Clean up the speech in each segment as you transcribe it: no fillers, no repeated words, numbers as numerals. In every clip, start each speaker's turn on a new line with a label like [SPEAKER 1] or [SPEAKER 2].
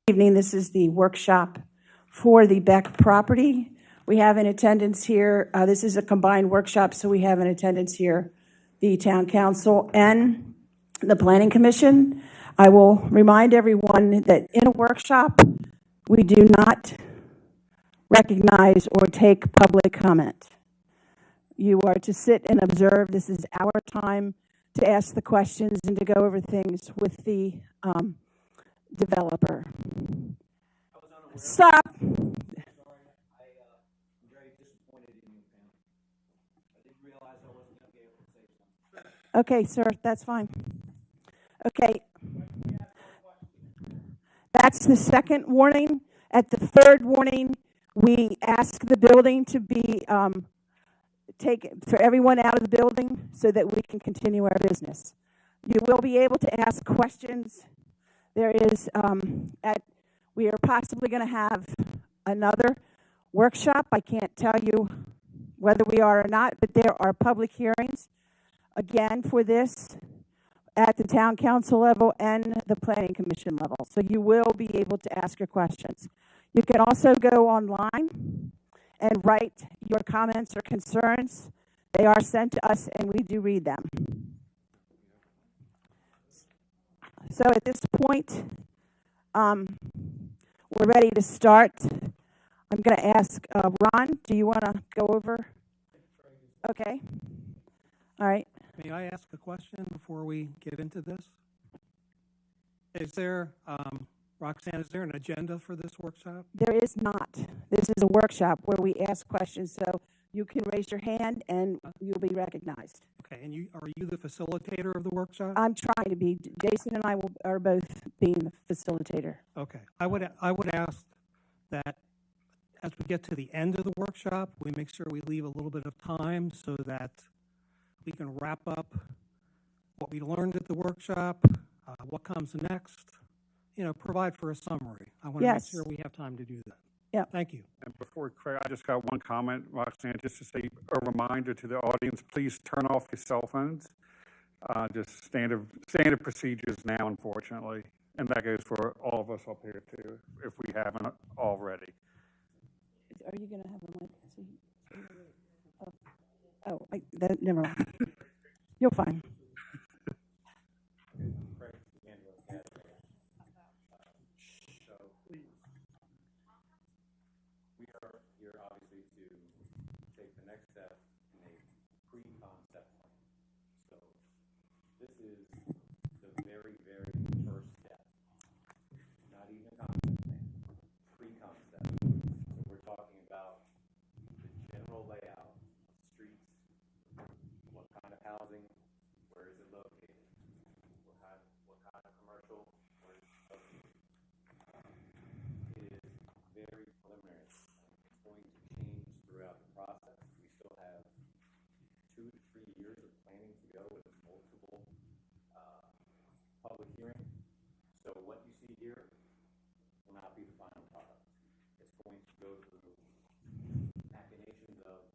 [SPEAKER 1] Evening. This is the workshop for the Beck property. We have in attendance here, this is a combined workshop, so we have in attendance here the Town Council and the Planning Commission. I will remind everyone that in a workshop, we do not recognize or take public comment. You are to sit and observe. This is our time to ask the questions and to go over things with the developer. Stop.
[SPEAKER 2] I'm very disappointed in you, Pam. I didn't realize I wasn't going to be able to say something.
[SPEAKER 1] Okay, sir, that's fine. Okay. That's the second warning. At the third warning, we ask the building to be for everyone out of the building so that we can continue our business. You will be able to ask questions. There is, we are possibly going to have another workshop. I can't tell you whether we are or not, but there are public hearings, again, for this at the Town Council level and the Planning Commission level. So you will be able to ask your questions. You can also go online and write your comments or concerns. They are sent to us, and we do read them. So at this point, we're ready to start. I'm going to ask Ron, do you want to go over? Okay. All right.
[SPEAKER 2] May I ask a question before we get into this? Is there, Roxanne, is there an agenda for this workshop?
[SPEAKER 1] There is not. This is a workshop where we ask questions, so you can raise your hand and you'll be recognized.
[SPEAKER 2] Okay, and are you the facilitator of the workshop?
[SPEAKER 1] I'm trying to be. Jason and I are both being the facilitator.
[SPEAKER 2] Okay, I would ask that as we get to the end of the workshop, we make sure we leave a little bit of time so that we can wrap up what we learned at the workshop, what comes next, provide for a summary. I want to make sure we have time to do that.
[SPEAKER 1] Yeah.
[SPEAKER 2] Thank you.
[SPEAKER 3] And before Craig, I just got one comment, Roxanne, just to say a reminder to the audience, please turn off your cell phones. Just standard procedures now, unfortunately. And that goes for all of us up here too, if we haven't already.
[SPEAKER 1] Are you going to have a mic? Never mind. You'll find.
[SPEAKER 4] We are here obviously to take the next step in a pre-concept plan. So this is the very, very first step. Not even concept plan, pre-concept. So we're talking about the general layout of streets, what kind of housing, where is it located, what kind of commercial, where is it located. It is very preliminary. It's going to change throughout the process. We still have 2 to 3 years of planning to go with multiple public hearings. So what you see here will not be the final product. It's going to go through machinations of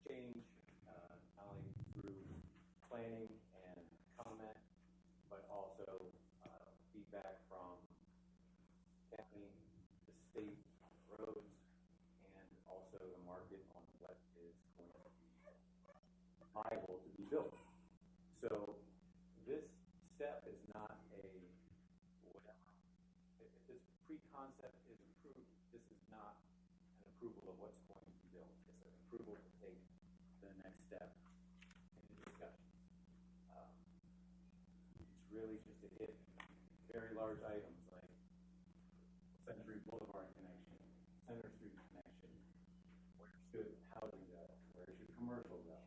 [SPEAKER 4] change, not only through planning and comment, but also feedback from county, the state, roads, and also the market on what is going to be viable to be built. So this step is not a whatever. If this pre-concept is approved, this is not an approval of what's going to be built. It's an approval to take the next step in the discussion. It's really just to hit very large items like Century Boulevard connection, Center Street connection, where should housing go, where should commercial go.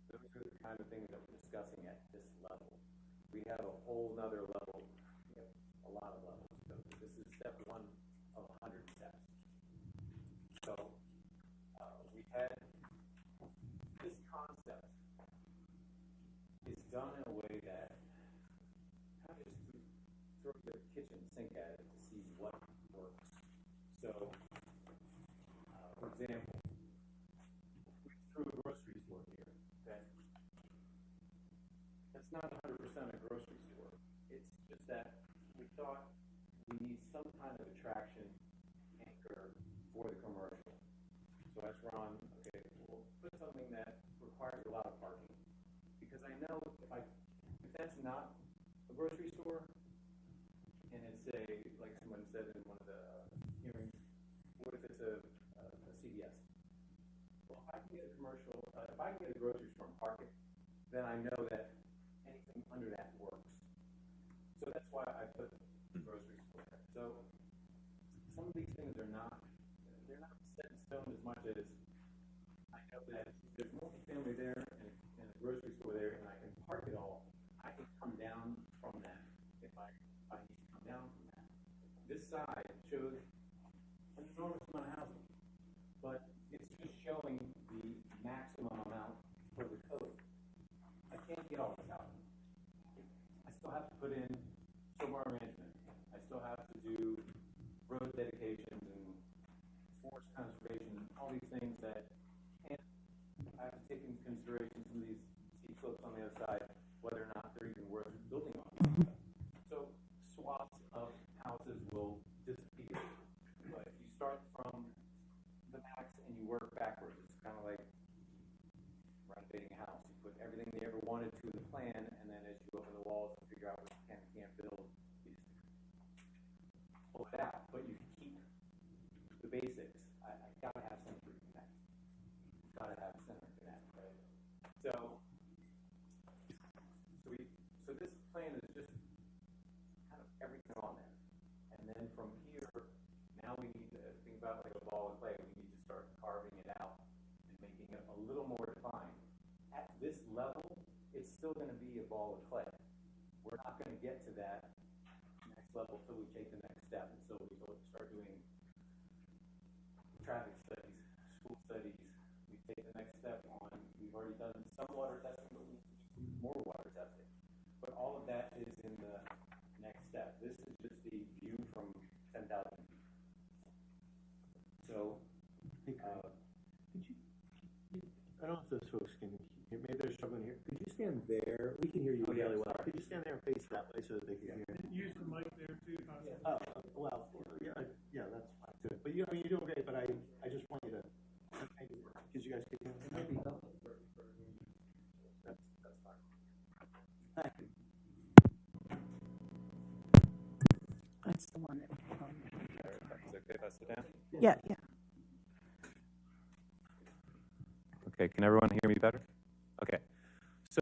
[SPEAKER 4] Those are the kind of things that we're discussing at this level. We have a whole nother level, a lot of levels. So this is step 1 of 100 steps. So we had this concept is done in a way that kind of just throw the kitchen sink at it to see what works. So, for example, we threw a grocery store here. That's not 100% a grocery store. It's just that we thought we need some kind of attraction anchor for the commercial. So that's Ron, okay, we'll put something that requires a lot of parking. Because I know if that's not a grocery store, and it's like someone said in one of the hearings, what if it's a CVS? Well, if I can get a commercial, if I can get a grocery store and park it, then I know that anything under that works. So that's why I put the grocery store there. So some of these things they're not set in stone as much as I know that there's multifamily there and a grocery store there, and I can park it all. I can come down from that if I need to come down from that. This side shows an enormous amount of housing, but it's just showing the maximum amount for the code. I can't get all this out. I still have to put in stormwater management. I still have to do road dedications and forest conservation, all these things that I have to take into consideration some of these steep slopes on the other side, whether or not they're even worth building on. So swaths of houses will disappear. But if you start from the max and you work backwards, it's kind of like renovating a house. You put everything they ever wanted to in the plan, and then as you open the walls and figure out what you can and can't build, you just pull it out. But you keep the basics. I gotta have Century Connect. Gotta have Center Connect, right? So this plan is just kind of everything on there. And then from here, now we need to think about like a ball of clay. We need to start carving it out and making it a little more defined. At this level, it's still going to be a ball of clay. We're not going to get to that next level until we take the next step. And so we start doing traffic studies, school studies. We take the next step on, we've already done some water testing, but we need to do more water testing. But all of that is in the next step. This is just the view from 10,000 feet. So,
[SPEAKER 5] could you, I don't know if those folks can hear, maybe they're struggling here. Could you stand there? We can hear you really well. Could you stand there and face that way so that they can hear?
[SPEAKER 2] Use the mic there too.
[SPEAKER 5] Oh, well, yeah, that's fine too. But I mean, you're doing great, but I just want you to, because you guys can hear me. That's fine. Thank you.
[SPEAKER 1] That's the one that.
[SPEAKER 4] is it okay if I sit down?
[SPEAKER 1] Yeah.
[SPEAKER 4] Okay, can everyone hear me better? Okay,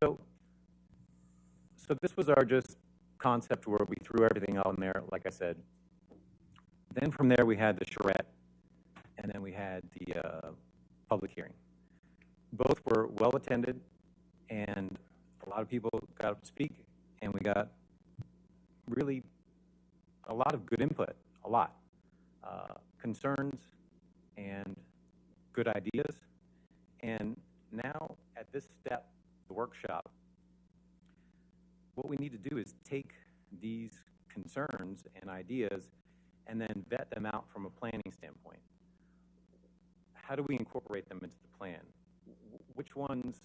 [SPEAKER 4] so this was our just concept where we threw everything on there, like I said. Then from there we had the charrette, and then we had the public hearing. Both were well attended, and a lot of people got up to speak, and we got really a lot of good input, a lot. Concerns and good ideas. And now at this step, the workshop, what we need to do is take these concerns and ideas and then vet them out from a planning standpoint. How do we incorporate them into the plan? Which ones,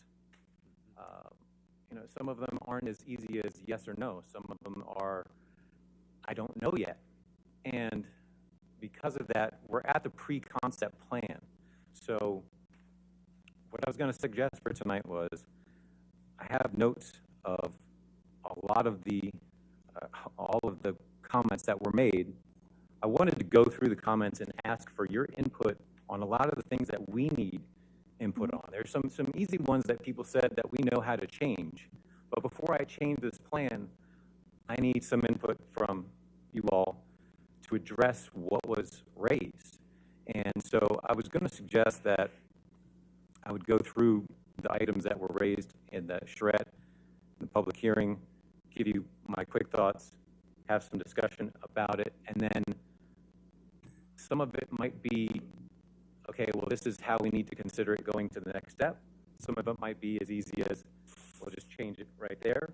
[SPEAKER 4] some of them aren't as easy as yes or no. Some of them are, I don't know yet. And because of that, we're at the pre-concept plan. So what I was going to suggest for tonight was I have notes of a lot of the, all of the comments that were made. I wanted to go through the comments and ask for your input on a lot of the things that we need input on. There's some easy ones that people said that we know how to change. But before I change this plan, I need some input from you all to address what was raised. And so I was going to suggest that I would go through the items that were raised in the charrette, the public hearing, give you my quick thoughts, have some discussion about it, and then some of it might be, okay, well, this is how we need to consider it going to the next step. Some of it might be as easy as, we'll just change it right there.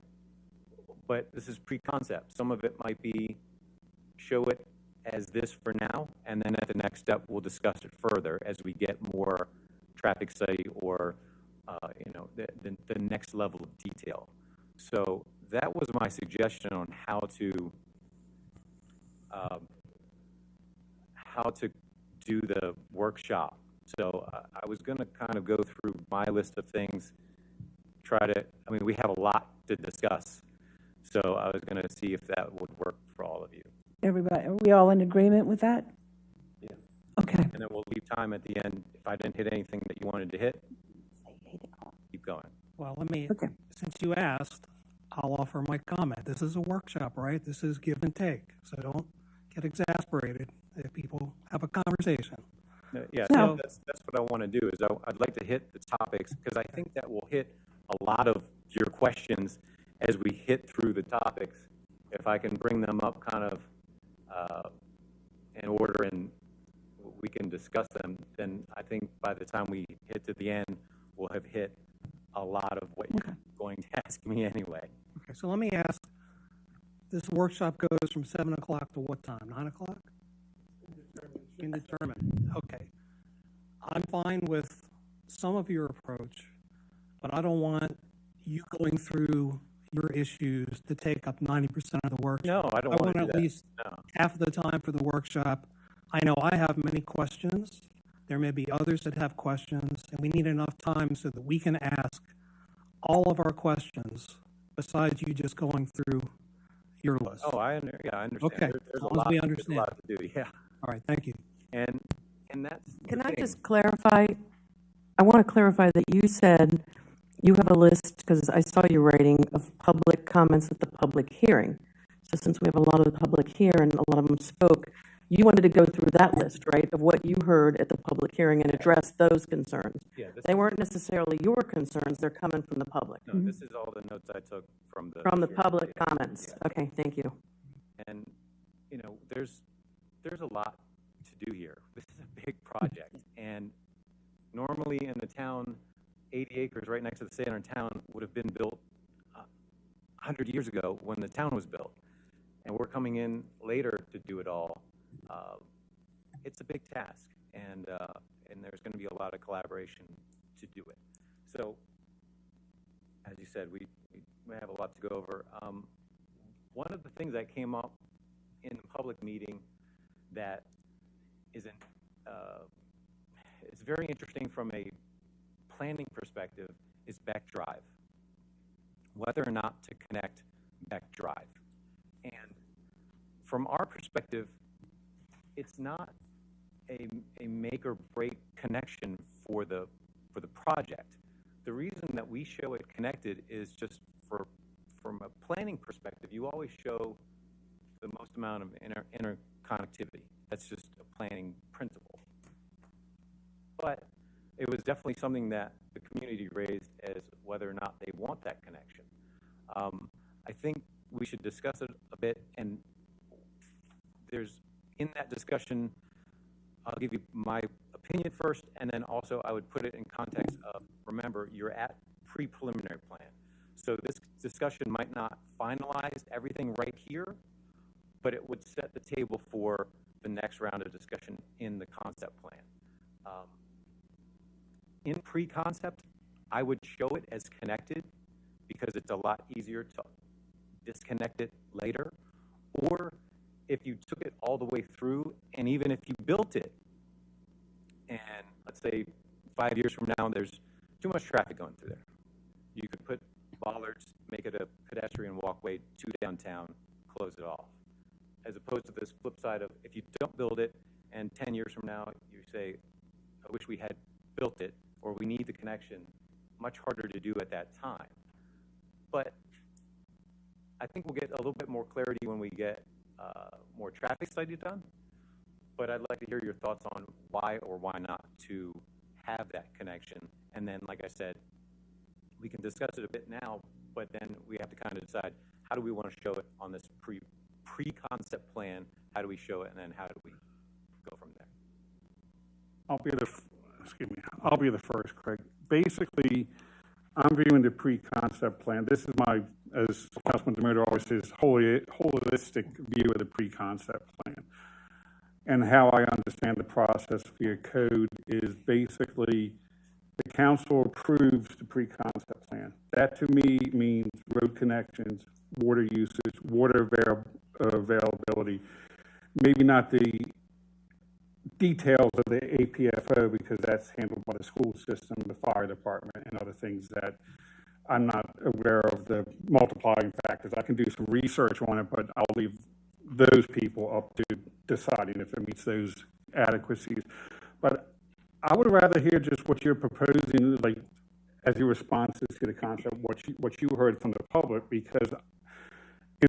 [SPEAKER 4] But this is pre-concept. Some of it might be, show it as this for now, and then at the next step, we'll discuss it further as we get more traffic study or the next level of detail. So that was my suggestion on how to how to do the workshop. So I was going to kind of go through my list of things, we have a lot to discuss. So I was going to see if that would work for all of you.
[SPEAKER 1] Everybody, are we all in agreement with that?
[SPEAKER 4] Yeah.
[SPEAKER 1] Okay.
[SPEAKER 4] And then we'll leave time at the end. If I didn't hit anything that you wanted to hit, keep going.
[SPEAKER 2] Well, let me,
[SPEAKER 1] Okay.
[SPEAKER 2] since you asked, I'll offer my comment. This is a workshop, right? This is give and take. So don't get exasperated if people have a conversation.
[SPEAKER 4] Yeah,
[SPEAKER 1] No.
[SPEAKER 4] that's what I want to do is I'd like to hit the topics because I think that will hit a lot of your questions as we hit through the topics. If I can bring them up kind of in order and we can discuss them, then I think by the time we hit to the end, we'll have hit a lot of what you're going to ask me anyway.
[SPEAKER 2] Okay, so let me ask, this workshop goes from 7 o'clock to what time, 9 o'clock? Indeterminate, okay. I'm fine with some of your approach, but I don't want you going through your issues to take up 90% of the workshop.
[SPEAKER 4] No, I don't want to do
[SPEAKER 2] at
[SPEAKER 4] that.
[SPEAKER 2] least
[SPEAKER 4] No.
[SPEAKER 2] half of the time for the workshop. I know I have many questions. There may be others that have questions, and we need enough time so that we can ask all of our questions besides you just going through your list.
[SPEAKER 4] Oh, I understand.
[SPEAKER 2] Okay,
[SPEAKER 4] There's
[SPEAKER 2] as
[SPEAKER 4] a
[SPEAKER 2] long as
[SPEAKER 4] lot,
[SPEAKER 2] we
[SPEAKER 4] there's a
[SPEAKER 2] understand.
[SPEAKER 4] lot to do, yeah.
[SPEAKER 2] All right, thank you.
[SPEAKER 4] And that's the
[SPEAKER 6] Can I
[SPEAKER 4] thing.
[SPEAKER 6] just clarify? I want to clarify that you said you have a list, because I saw you writing, of public comments at the public hearing. So since we have a lot of the public here and a lot of them spoke, you wanted to go through that list, right, of what you heard at the public hearing and address those concerns.
[SPEAKER 4] Yeah,
[SPEAKER 6] They weren't necessarily your concerns, they're coming from the public.
[SPEAKER 4] No, this is all the notes I took from the
[SPEAKER 6] From the
[SPEAKER 4] hearing.
[SPEAKER 6] public
[SPEAKER 4] Yeah.
[SPEAKER 6] comments.
[SPEAKER 4] Yeah.
[SPEAKER 6] Okay, thank you.
[SPEAKER 4] And there's a lot to do here. This is a big project, and normally in the town, 80 acres right next to the center of town would have been built 100 years ago when the town was built, and we're coming in later to do it all. It's a big task, and there's going to be a lot of collaboration to do it. So, as you said, we have a lot to go over. One of the things that came up in the public meeting that isn't, it's very interesting from a planning perspective is Beck Drive, whether or not to connect Beck Drive. And from our perspective, it's not a make or break connection for the project. The reason that we show it connected is just from a planning perspective, you always show the most amount of interconnectivity. That's just a planning principle. But it was definitely something that the community raised as whether or not they want that connection. I think we should discuss it a bit, and in that discussion, I'll give you my opinion first, and then also I would put it in context of, remember, you're at pre-preliminary plan. So this discussion might not finalize everything right here, but it would set the table for the next round of discussion in the concept plan. In pre-concept, I would show it as connected because it's a lot easier to disconnect it later. Or if you took it all the way through, and even if you built it, and let's say 5 years from now, there's too much traffic going through there, you could put bollards, make it a pedestrian walkway to downtown, close it off. As opposed to this flip side of, if you don't build it, and 10 years from now, you say, I wish we had built it, or we need the connection, much harder to do at that time. But I think we'll get a little bit more clarity when we get more traffic study done. But I'd like to hear your thoughts on why or why not to have that connection. And then, like I said, we can discuss it a bit now, but then we have to kind of decide, how do we want to show it on this pre-concept plan? How do we show it, and then how do we go from there?
[SPEAKER 3] I'll be the first, Craig. Basically, I'm viewing the pre-concept plan. This is my, as Councilman DeMoto always says, holistic view of the pre-concept plan. And how I understand the process via code is basically the council approves the pre-concept plan. That to me means road connections, water usage, water availability. maybe not the details of the APFO, because that's handled by the school system, the fire department, and other things that I'm not aware of the multiplying factors. I can do some research on it, but I'll leave those people up to deciding if it meets those adequacies. But I would rather hear just what you're proposing, like, as your responses to the concept, what you heard from the public, because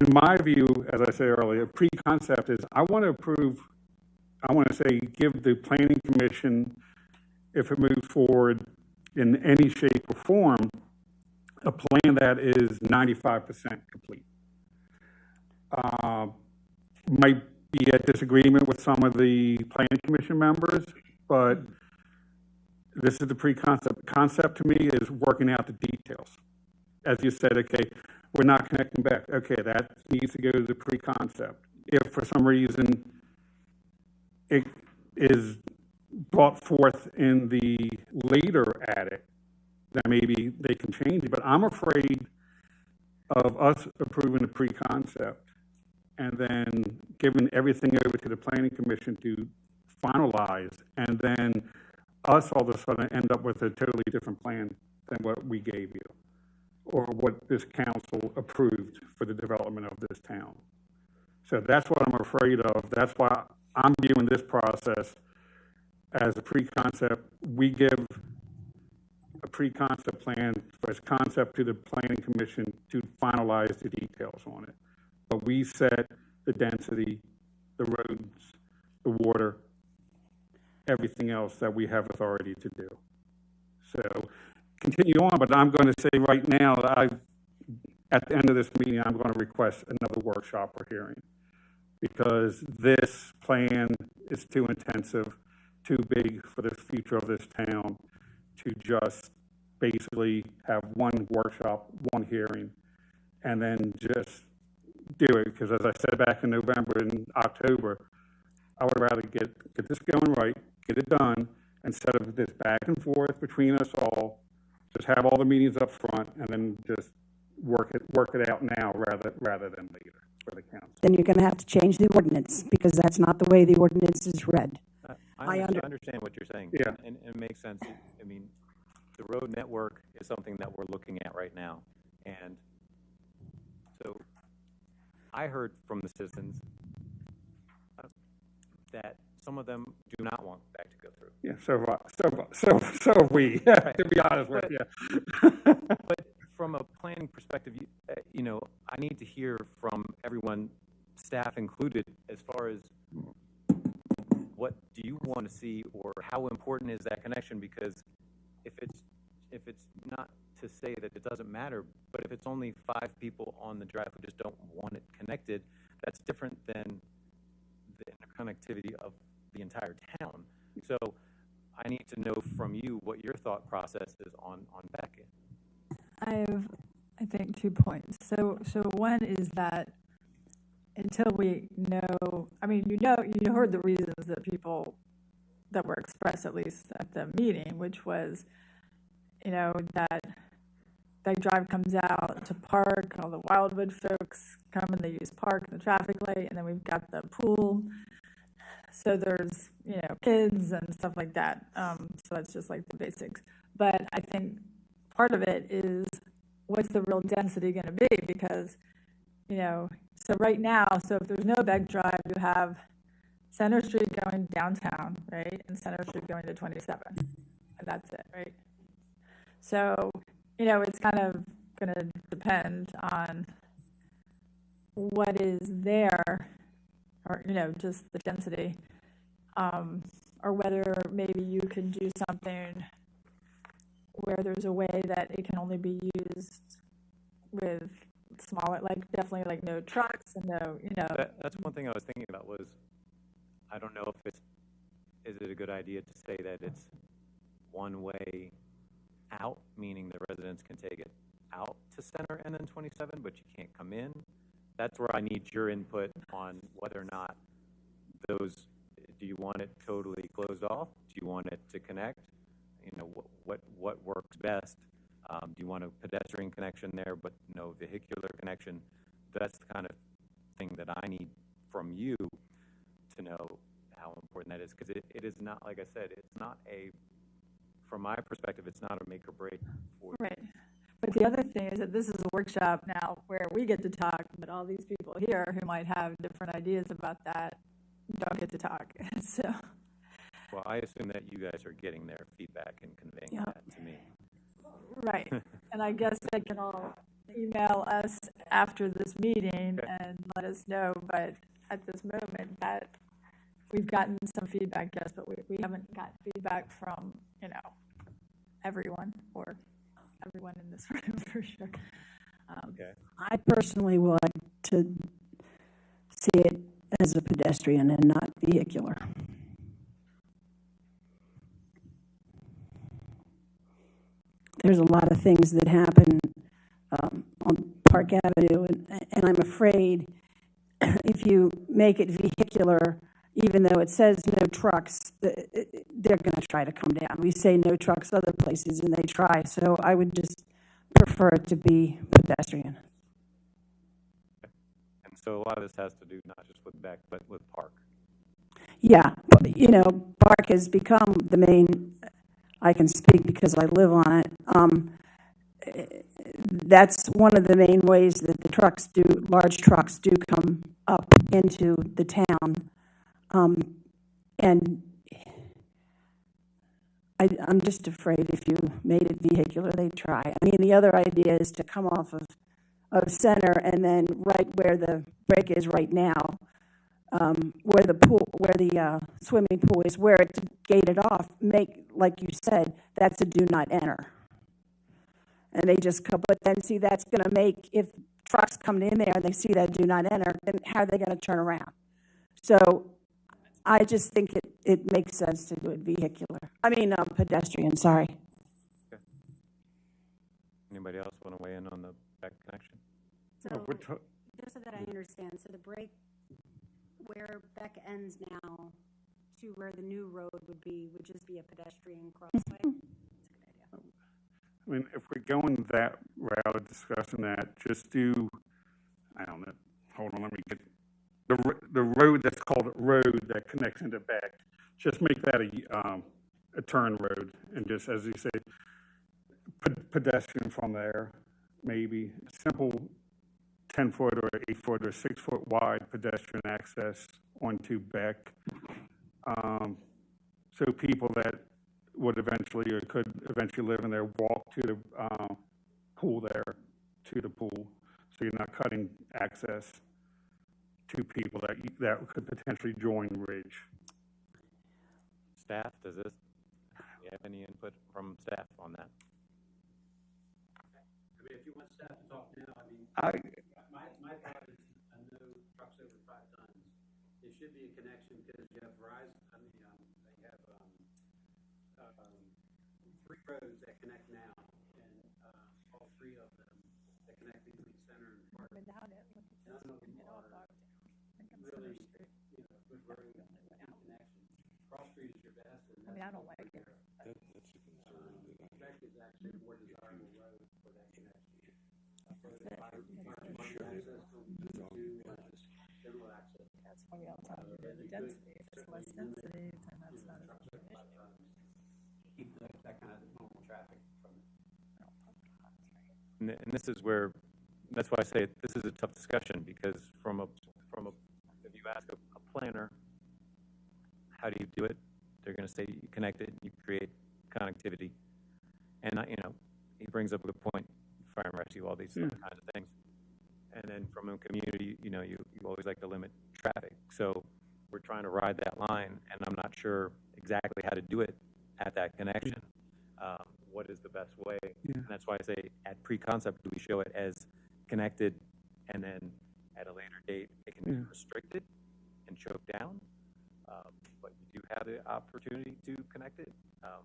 [SPEAKER 3] in my view, as I said earlier, pre-concept is I want to say give the planning commission, if it moves forward in any shape or form, a plan that is 95% complete. Might be a disagreement with some of the planning commission members, but this is the pre-concept. Concept to me is working out the details. As you said, okay, we're not connecting back. Okay, that needs to go to the pre-concept. If for some reason it is brought forth in the later edit, then maybe they can change it. But I'm afraid of us approving the pre-concept and then giving everything over to the planning commission to finalize, and then us all of a sudden end up with a totally different plan than what we gave you, or what this council approved for the development of this town. So that's what I'm afraid of. That's why I'm viewing this process as a pre-concept. We give a pre-concept plan for its concept to the planning commission to finalize the details on it. But we set the density, the roads, the water, everything else that we have authority to do. So continue on, but I'm going to say right now, at the end of this meeting, I'm going to request another workshop or hearing, because this plan is too intensive, too big for the future of this town to just basically have one workshop, one hearing, and then just do it. Because as I said back in November and October, I would rather get this going right, get it done, instead of this back and forth between us all. Just have all the meetings up front and then just work it out now rather than later for the council.
[SPEAKER 1] Then you're going to have to change the ordinance, because that's not the way the ordinance is read.
[SPEAKER 4] I understand what you're saying.
[SPEAKER 3] Yeah.
[SPEAKER 4] And it makes sense. I mean, the road network is something that we're looking at right now. And so I heard from the citizens that some of them do not want that to go through.
[SPEAKER 3] Yeah, so have we, to be honest with you.
[SPEAKER 4] But from a planning perspective, you know, I need to hear from everyone, staff included, as far as what do you want to see, or how important is that connection? Because if it's not to say that it doesn't matter, but if it's only 5 people on the drive who just don't want it connected, that's different than the interconnectivity of the entire town. So I need to know from you what your thought process is on Beckett.
[SPEAKER 7] I have, I think, 2 points. So one is that until we know, I mean, you heard the reasons that were expressed, at least at the meeting, which was, you know, that drive comes out to park, all the Wildwood folks come and they use park and the traffic light, and then we've got the pool. So there's, you know, kids and stuff like that. So that's just like the basics. But I think part of it is, what's the real density going to be? Because, you know, so right now, so if there's no Beck Drive, you have Center Street going downtown, right? And Center Street going to 27. And that's it, right? So, you know, it's kind of going to depend on what is there, or, you know, just the density, or whether maybe you can do something where there's a way that it can only be used with smaller, like definitely like no trucks and no, you know.
[SPEAKER 4] That's one thing I was thinking about was, I don't know if is it a good idea to say that it's one way out, meaning the residents can take it out to Center and then 27, but you can't come in. That's where I need your input on whether or not those, do you want it totally closed off? Do you want it to connect? You know, what works best? Do you want a pedestrian connection there, but no vehicular connection? That's the kind of thing that I need from you. is not, like I said, it's not from my perspective, it's not a make or break for
[SPEAKER 7] Right. But the other thing is that this is a workshop now where we get to talk, but all these people here who might have different ideas about that don't get to talk. So,
[SPEAKER 4] Well, I assume that you guys are getting their feedback and conveying
[SPEAKER 1] Yeah.
[SPEAKER 4] that to me.
[SPEAKER 7] right. And I guess they can all email us after this meeting
[SPEAKER 4] Okay.
[SPEAKER 7] and let us know. But at this moment, that we've gotten some feedback, yes, but we haven't gotten feedback from, everyone or everyone in this room for sure.
[SPEAKER 4] Okay.
[SPEAKER 1] I personally would like to see it as a pedestrian and not vehicular. There's a lot of things that happen on Park Avenue, and I'm afraid if you make it vehicular, even though it says no trucks, they're going to try to come down. We say no trucks other places, and they try. So I would just prefer it to be pedestrian.
[SPEAKER 4] And so a lot of this has to do not just with Beck, but with Park.
[SPEAKER 1] Yeah, but, Park has become the main, I can speak because I live on it. That's one of the main ways that the large trucks do come up into the town. And I'm just afraid if you made it vehicular, they'd try. I mean, the other idea is to come off of Center and then right where the break is right now, where the swimming pool is, where it's gated off, make, like you said, that's a do not enter. And they just come, but then see, that's going to make, if trucks come in there and they see that do not enter, then how are they going to turn around? So I just think it makes sense to do it vehicular. Pedestrian, sorry.
[SPEAKER 4] Okay. Anybody else want to weigh in on the Beck connection?
[SPEAKER 8] So,
[SPEAKER 3] Oh,
[SPEAKER 8] just so that I understand, so the break where Beck ends now to where the new road would just be a pedestrian crossway? That's a good idea.
[SPEAKER 3] I mean, if we're going that route of discussing that, just do, I don't know, hold on, let me get, the road that's called road that connects into Beck, just make that a turn road, and just, as you say, pedestrian from there, maybe simple 10-foot or 8-foot or 6-foot wide pedestrian access onto Beck. So people that would eventually or could eventually live in there walk to the pool there, to the pool. So you're not cutting access to people that could potentially join Ridge.
[SPEAKER 4] Staff, do you have any input from staff on that?
[SPEAKER 9] I mean, if you want staff to talk now, my thought is, I know trucks over 5 tons, it should be a connection because you have Verizon, they have 3 roads that connect now, and all 3 of them that connect between Center and Park.
[SPEAKER 7] Without it,
[SPEAKER 9] None of them are really, good road connection. Cross Street is your best. And
[SPEAKER 7] I don't like it.
[SPEAKER 9] Beck is actually a more desirable road for that connection. General access.
[SPEAKER 7] That's why we don't talk about the density. If it's less density, then that's not an issue.
[SPEAKER 9] Keep that kind of normal traffic from.
[SPEAKER 4] And this is where, that's why I say this is a tough discussion, because if you ask a planner, how do you do it? They're going to say you connect it, you create connectivity. And, he brings up a good point, fire and rescue, all these other kinds of things. And then from a community, you always like to limit traffic. So we're trying to ride that line, and I'm not sure exactly how to do it at that connection. What is the best way?
[SPEAKER 3] Yeah.
[SPEAKER 4] And that's why I say at pre-concept, do we show it as connected, and then at a later date, it can be restricted and choked down? But you do have the opportunity to connect it. I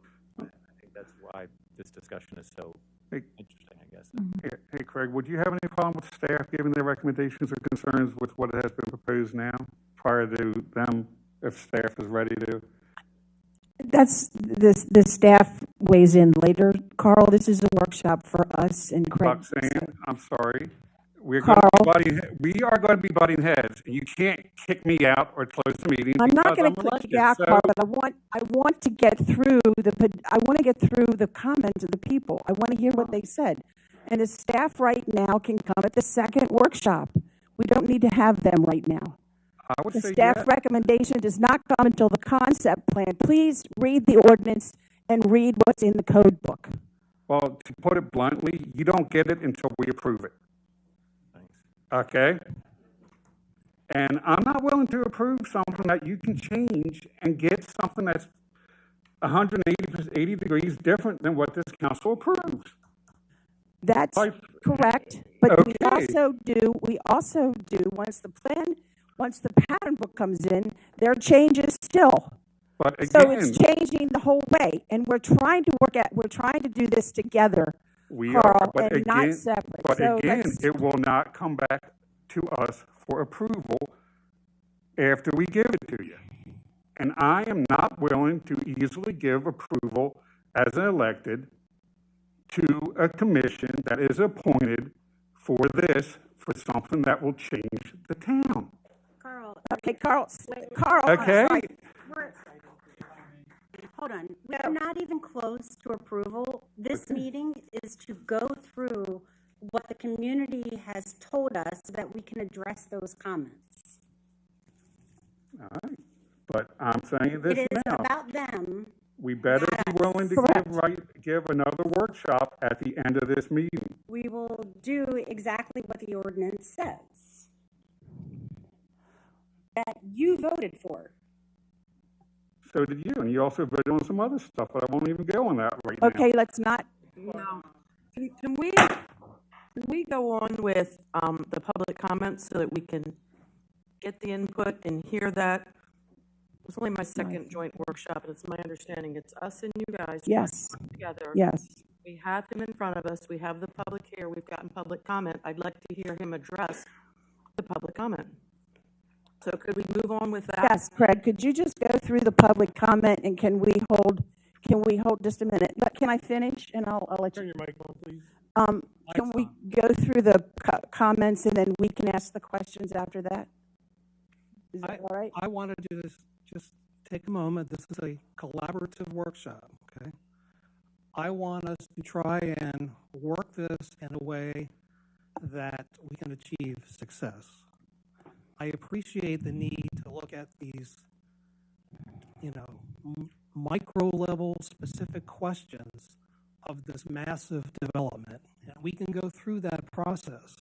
[SPEAKER 4] think that's why this discussion is so interesting, I guess.
[SPEAKER 3] Hey, Craig, would you have any problem with staff giving their recommendations or concerns with what has been proposed now, prior to them, if staff is ready to?
[SPEAKER 1] That's, the staff weighs in later, Carl. This is a workshop for us and Craig.
[SPEAKER 3] Roxanne, I'm sorry, we're going to
[SPEAKER 1] Carl.
[SPEAKER 3] we are going to be butting heads. You can't kick me out or close the meeting.
[SPEAKER 1] I'm not
[SPEAKER 3] because
[SPEAKER 1] going
[SPEAKER 3] I'm
[SPEAKER 1] to click
[SPEAKER 3] elected.
[SPEAKER 1] you out,
[SPEAKER 3] So-
[SPEAKER 1] Carl, but I want to get through the comments of the people. I want to hear what they said. And the staff right now can come at the second workshop. We don't need to have them right now.
[SPEAKER 3] I would
[SPEAKER 1] The
[SPEAKER 3] say
[SPEAKER 1] staff
[SPEAKER 3] yes.
[SPEAKER 1] recommendation does not come until the concept plan. Please read the ordinance and read what's in the code book.
[SPEAKER 3] Well, to put it bluntly, you don't get it until we approve it. Okay? And I'm not willing to approve something that you can change and get something that's 180 degrees different than what this council approves.
[SPEAKER 1] That's
[SPEAKER 3] Like-
[SPEAKER 1] correct, but we
[SPEAKER 3] Okay.
[SPEAKER 1] also do, once the pattern book comes in, there are changes still.
[SPEAKER 3] But
[SPEAKER 1] So it's
[SPEAKER 3] again,
[SPEAKER 1] changing the whole way, and we're trying to do this together,
[SPEAKER 3] we
[SPEAKER 1] Carl,
[SPEAKER 3] are, but
[SPEAKER 1] and not
[SPEAKER 3] again,
[SPEAKER 1] separate.
[SPEAKER 3] but
[SPEAKER 1] So
[SPEAKER 3] again,
[SPEAKER 1] let's-
[SPEAKER 3] it will not come back to us for approval after we give it to you. And I am not willing to easily give approval as an elected to a commission that is appointed for something that will change the town.
[SPEAKER 8] Carl,
[SPEAKER 1] Okay, Carl,
[SPEAKER 8] wait,
[SPEAKER 1] Carl, I'm
[SPEAKER 3] Okay?
[SPEAKER 1] sorry.
[SPEAKER 8] hold on, we're not even close to approval. This meeting is to go through what the community has told us so that we can address those comments.
[SPEAKER 3] All right. But I'm saying
[SPEAKER 8] It
[SPEAKER 3] this
[SPEAKER 8] is
[SPEAKER 3] now.
[SPEAKER 8] about them.
[SPEAKER 3] We better be willing to give another workshop at the end of this meeting.
[SPEAKER 8] We will do exactly what the ordinance says. That you voted for.
[SPEAKER 3] So did you, and you also voted on some other stuff, but I won't even go on that right now.
[SPEAKER 1] Okay, let's not,
[SPEAKER 6] No. Can we go on with the public comments so that we can get the input and hear that? It's only my second joint workshop, and it's my understanding it's us and you guys
[SPEAKER 1] yes,
[SPEAKER 6] together.
[SPEAKER 1] yes.
[SPEAKER 6] We have him in front of us. We have the public here. We've gotten public comment. I'd like to hear him address the public comment. So could we move on with that?
[SPEAKER 1] Yes, Craig, could you just go through the public comment, and can we hold just a minute? Can I finish, and I'll let you.
[SPEAKER 2] Turn your mic on, please.
[SPEAKER 1] Can we go through the comments, and then we can ask the questions after that? Is that all right?
[SPEAKER 2] I want to do this, just take a moment. This is a collaborative workshop, okay? I want us to try and work this in a way that we can achieve success. I appreciate the need to look at these, micro-level specific questions of this massive development. And we can go through that process.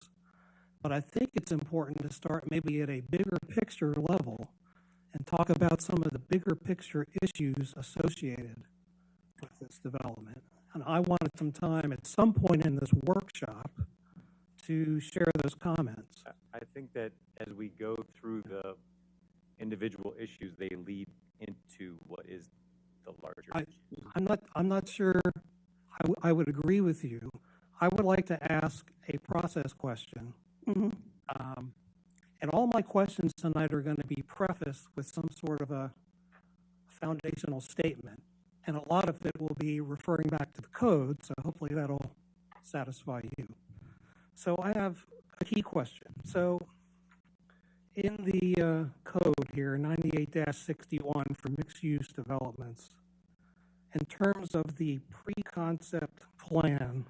[SPEAKER 2] But I think it's important to start maybe at a bigger picture level and talk about some of the bigger picture issues associated with this development. And I wanted some time at some point in this workshop to share those comments.
[SPEAKER 10] I think that as we go through the individual issues, they lead into what is the larger issue.
[SPEAKER 2] I'm not sure I would agree with you. I would like to ask a process question.
[SPEAKER 1] Mm-hmm.
[SPEAKER 2] And all my questions tonight are going to be prefaced with some sort of a foundational statement. And a lot of it will be referring back to the code, so hopefully that'll satisfy you. So I have a key question. So in the code here, 98-61 for mixed-use developments, in terms of the pre-concept plan,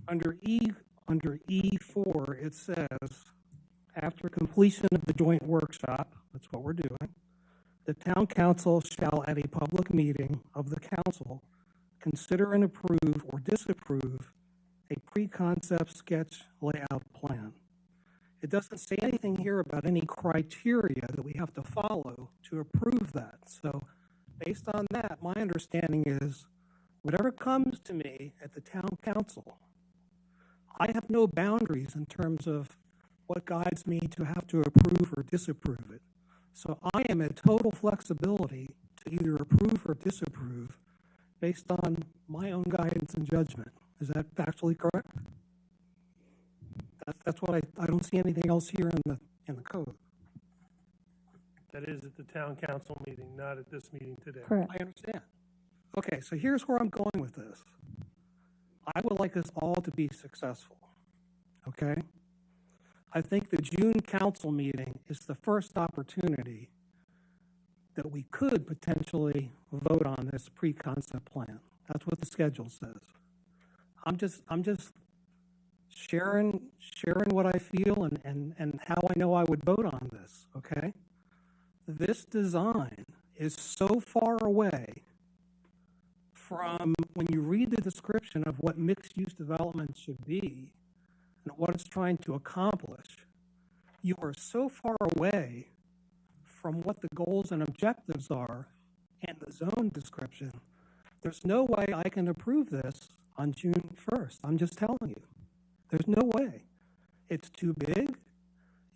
[SPEAKER 2] under E4, it says, after completion of the joint workshop, that's what we're doing, the town council shall at a public meeting of the council consider and approve or disapprove a pre-concept sketch layout plan. It doesn't say anything here about any criteria that we have to follow to approve that. So based on that, my understanding is whatever comes to me at the town council, I have no boundaries in terms of what guides me to have to approve or disapprove it. So I am at total flexibility to either approve or disapprove based on my own guidance and judgment. Is that factually correct? That's what I don't see anything else here in the code.
[SPEAKER 11] That is at the town council meeting, not at this meeting today.
[SPEAKER 1] Correct.
[SPEAKER 2] I understand. Okay, so here's where I'm going with this. I would like us all to be successful. okay? I think the June council meeting is the first opportunity that we could potentially vote on this pre-concept plan. That's what the schedule says. I'm just sharing what I feel and how I know I would vote on this, okay? This design is so far away from when you read the description of what mixed-use development should be and what it's trying to accomplish. You are so far away from what the goals and objectives are and the zone description. There's no way I can approve this on June 1st. I'm just telling you. There's no way. It's too big.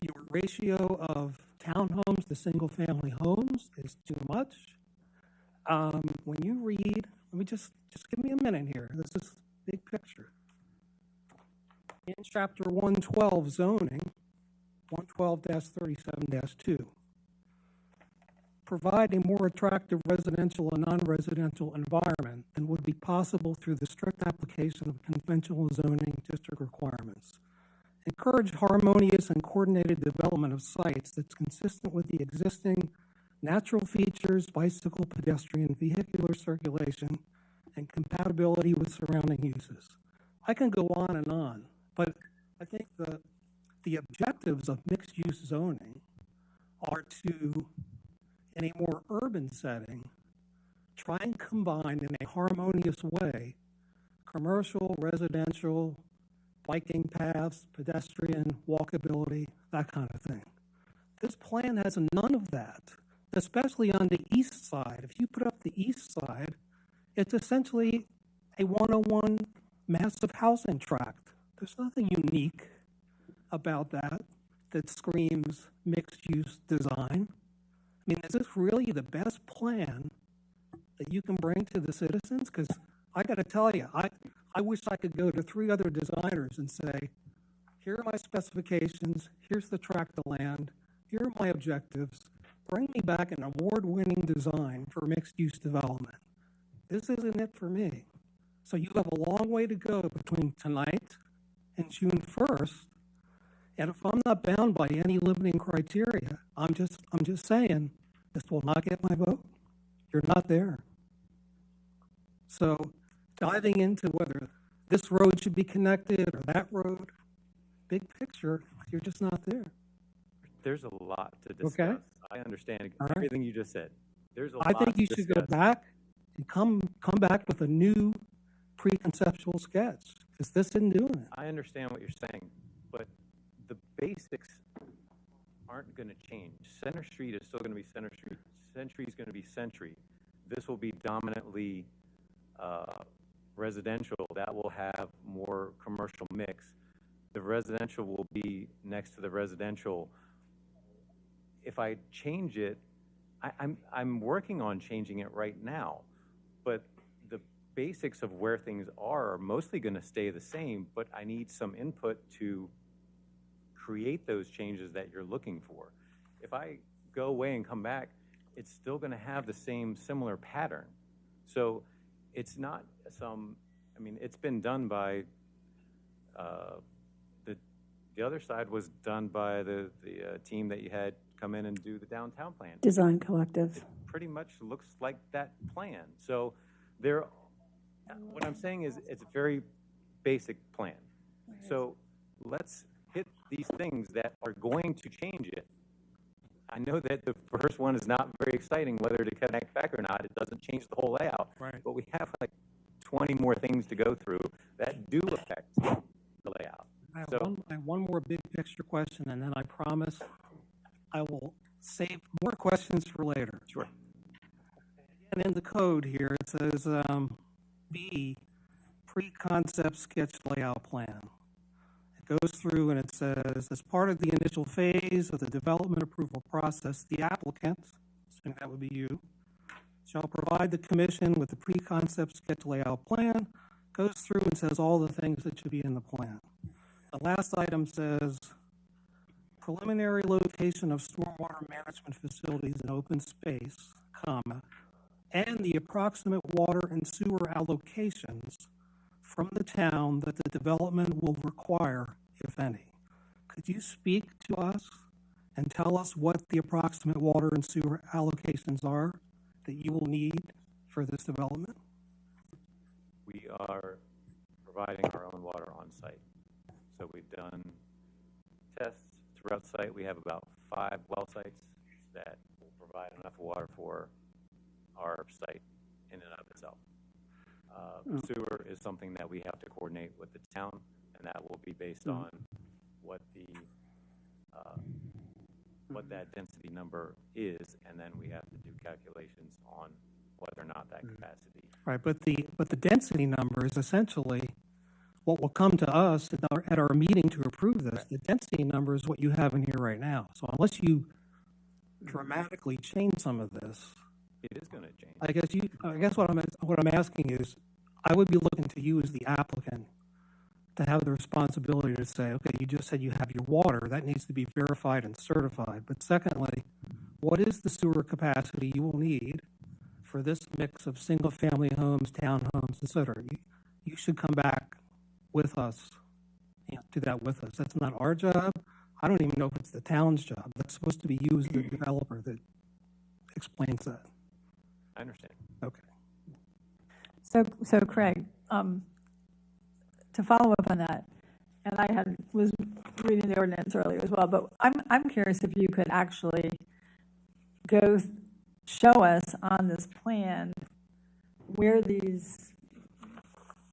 [SPEAKER 2] Your ratio of townhomes to single-family homes is too much. When you read, let me just give me a minute here. This is big picture. In chapter 112 zoning, 112-37-2, provide a more attractive residential and non-residential environment than would be possible through the strict application of conventional zoning district requirements. Encourage harmonious and coordinated development of sites that's consistent with the existing natural features, bicycle, pedestrian, vehicular circulation, and compatibility with surrounding uses. I can go on, but I think the objectives of mixed-use zoning are to, in a more urban setting, try and combine in a harmonious way commercial, residential, biking paths, pedestrian, walkability, that kind of thing. This plan has none of that, especially on the east side. If you put up the east side, it's essentially a 101 massive housing tract. There's nothing unique about that screams mixed-use design. I mean, is this really the best plan that you can bring to the citizens? Because I got to tell you, I wish I could go to 3 other designers and say, here are my specifications, here's the tract of land, here are my objectives, bring me back an award-winning design for mixed-use development. This isn't it for me. So you have a long way to go between tonight and June 1st. And if I'm not bound by any limiting criteria, I'm just saying, this will not get my vote. You're not there. So diving into whether this road should be connected or that road, big picture, you're just not there.
[SPEAKER 10] There's a lot to discuss.
[SPEAKER 2] Okay.
[SPEAKER 10] I understand
[SPEAKER 2] All right.
[SPEAKER 10] everything you just said. There's a lot
[SPEAKER 2] I think you
[SPEAKER 10] to
[SPEAKER 2] should
[SPEAKER 10] discuss.
[SPEAKER 2] go back and come back with a new pre-conceptual sketch, because this isn't doing it.
[SPEAKER 10] I understand what you're saying, but the basics aren't going to change. Center Street is still going to be Center Street. Century is going to be Century. This will be dominantly residential. That will have more commercial mix. The residential will be next to the residential. If I change it, I'm working on changing it right now, but the basics of where things are mostly going to stay the same, but I need some input to create those changes that you're looking for. If I go away and come back, it's still going to have the same similar pattern. So it's not it's been done by, the other side was done by the team that you had come in and do the downtown plan.
[SPEAKER 1] Design Collective.
[SPEAKER 10] Pretty much looks like that plan. So what I'm saying is it's a very basic plan. So let's hit these things that are going to change it. I know that the first one is not very exciting, whether to connect back or not. It doesn't change the whole layout.
[SPEAKER 2] Right.
[SPEAKER 10] But we have like 20 more things to go through that do affect the layout.
[SPEAKER 2] I have one more big picture question, and then I promise I will save more questions for later.
[SPEAKER 10] Sure.
[SPEAKER 2] And in the code here, it says B, pre-concept sketch layout plan. It goes through and it says, as part of the initial phase of the development approval process, the applicant, assuming that would be you, shall provide the commission with the pre-concept sketch layout plan, goes through and says all the things that should be in the plan. The last item says, preliminary location of stormwater management facilities in open space, comma, and the approximate water and sewer allocations from the town that the development will require if any. Could you speak to us and tell us what the approximate water and sewer allocations are that you will need for this development?
[SPEAKER 10] We are providing our own water on site. So we've done tests throughout site. We have about 5 well sites that will provide enough water for our site in and of itself. Sewer is something that we have to coordinate with the town, and that will be based on what the what that density number is, and then we have to do calculations on whether or not that capacity.
[SPEAKER 2] Right, but the density number is essentially what will come to us at our meeting to approve this. The density number is what you have in here right now. So unless you dramatically change some of this,
[SPEAKER 10] It is going to change.
[SPEAKER 2] I guess what I'm asking is, I would be looking to you as the applicant to have the responsibility to say, okay, you just said you have your water, that needs to be verified and certified. But secondly, what is the sewer capacity you will need for this mix of single-family homes, townhomes, et cetera? You should come back with us, do that with us. That's not our job. I don't even know if it's the town's job. That's supposed to be you as the developer that explains that.
[SPEAKER 10] I understand.
[SPEAKER 2] Okay.
[SPEAKER 7] So Craig, to follow up on that, and was reading the ordinance earlier as well, but I'm curious if you could actually show us on this plan where these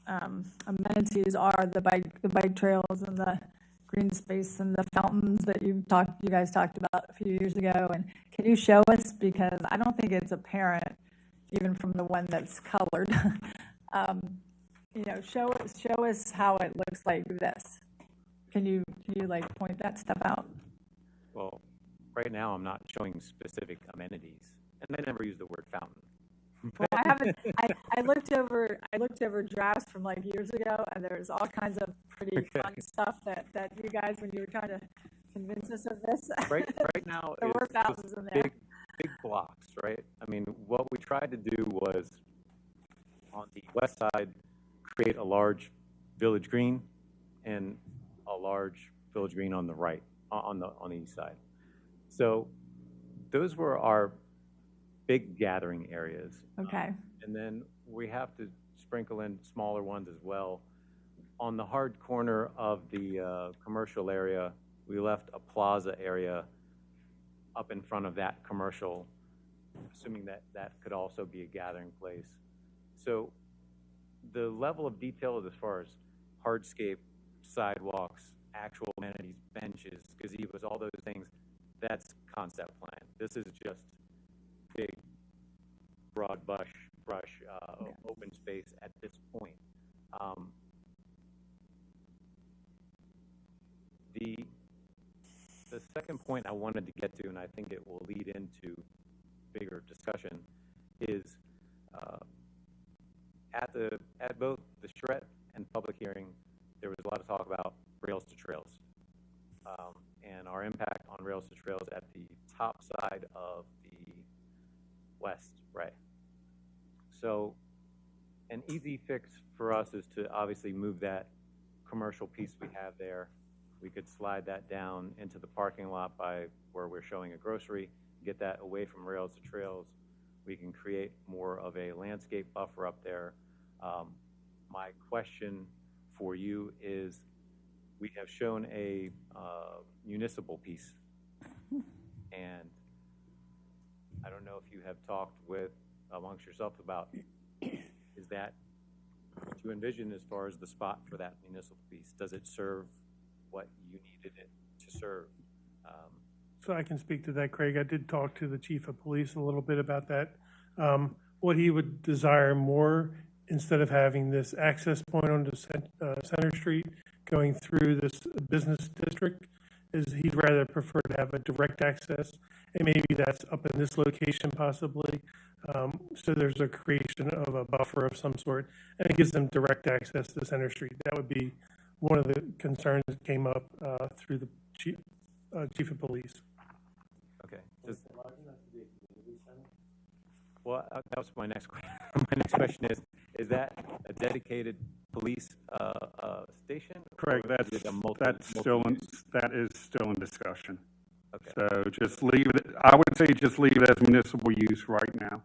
[SPEAKER 7] amenities are, the bike trails and the green space and the fountains that you guys talked about a few years ago. And can you show us, because I don't think it's apparent even from the one that's colored. Show us how it looks like this. Can you like point that stuff out?
[SPEAKER 10] Well, right now I'm not showing specific amenities, and I never use the word fountain.
[SPEAKER 7] Well, I haven't. I looked over drafts from like years ago, and there's all kinds of pretty fun stuff that you guys, when you were trying to convince us of this.
[SPEAKER 10] Right now,
[SPEAKER 7] there were fountains in there.
[SPEAKER 10] Big blocks, right? I mean, what we tried to do was, on the west side, create a large village green, and a large village green on the right, on the east side. So those were our big gathering areas.
[SPEAKER 7] Okay.
[SPEAKER 10] And then we have to sprinkle in smaller ones as well. On the hard corner of the commercial area, we left a plaza area up in front of that commercial, assuming that that could also be a gathering place. So the level of detail as far as hardscape, sidewalks, actual amenities, benches, gazebos, all those things, that's concept plan. This is just big, broad brush, open space at this point. The second point I wanted to get to, and I think it will lead into bigger discussion, is at both the charrette and public hearing, there was a lot of talk about rails to trails, and our impact on rails to trails at the top side of the west, right? So an easy fix for us is to obviously move that commercial piece we have there. We could slide that down into the parking lot by where we're showing a grocery, get that away from rails to trails. We can create more of a landscape buffer up there. My question for you is, we have shown a municipal piece, and I don't know if you have talked with amongst yourself about, is that what you envision as far as the spot for that municipal piece? Does it serve what you needed it to serve?
[SPEAKER 11] So I can speak to that, Craig. I did talk to the chief of police a little bit about that. What he would desire more, instead of having this access point onto Center Street going through this business district, is he'd rather prefer to have a direct access, and maybe that's up in this location possibly. So there's a creation of a buffer of some sort, and it gives them direct access to Center Street. That would be one of the concerns that came up through the chief of police.
[SPEAKER 10] Okay. Well, that was my next question. My next question is that a dedicated police, station?
[SPEAKER 3] Correct,
[SPEAKER 10] Or is it a
[SPEAKER 3] that is still in discussion.
[SPEAKER 10] Okay.
[SPEAKER 3] So just leave it, I would say just leave it as municipal use right now.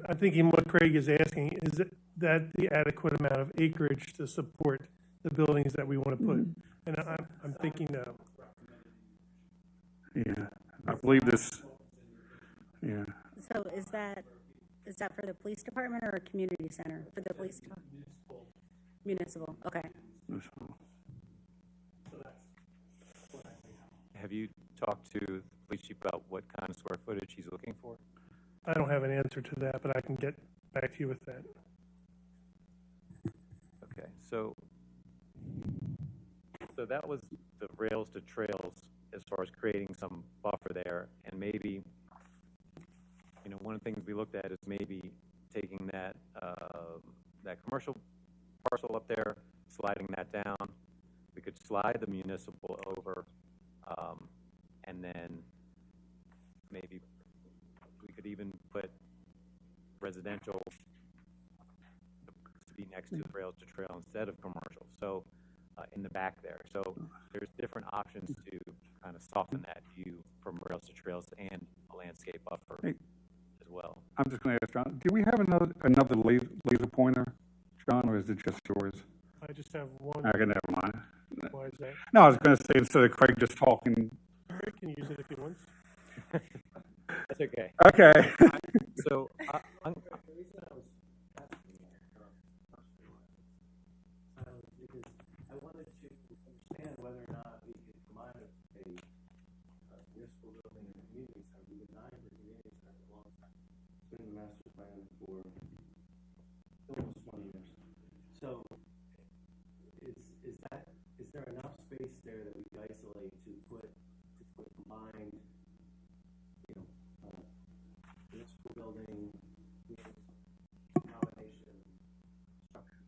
[SPEAKER 11] I think what Craig is asking, is that the adequate amount of acreage to support the buildings that we want to put? And I'm thinking,
[SPEAKER 3] Yeah, I believe this, yeah.
[SPEAKER 8] So is that for the police department or a community center? For the police department? Municipal, okay.
[SPEAKER 10] Have you talked to the police chief about what kind of square footage he's looking for?
[SPEAKER 11] I don't have an answer to that, but I can get back to you with that.
[SPEAKER 10] Okay, so that was the rails to trails as far as creating some buffer there, and maybe, you know, one of the things we looked at is maybe taking that commercial parcel up there, sliding that down. We could slide the municipal over, and then maybe we could even put residential to be next to the rails to trail instead of commercial. So in the back there. So there's different options to kind of soften that view from rails to trails and a landscape buffer as well.
[SPEAKER 3] I'm just going to ask John, do we have another laser pointer, John, or is it just yours?
[SPEAKER 11] I just have one.
[SPEAKER 3] Okay, never mind.
[SPEAKER 11] Why is that?
[SPEAKER 3] No, I was going to say, instead of Craig just talking.
[SPEAKER 11] Craig can use it if he wants.
[SPEAKER 10] That's okay.
[SPEAKER 3] Okay.
[SPEAKER 10] So
[SPEAKER 5] I wanted to understand whether or not we could combine a municipal building and a community center. We've been eyeing the community center for a long time. It's been in the master plan for almost 20 years. So is there enough space there that we could isolate to put combined, you know, municipal building with combination structure?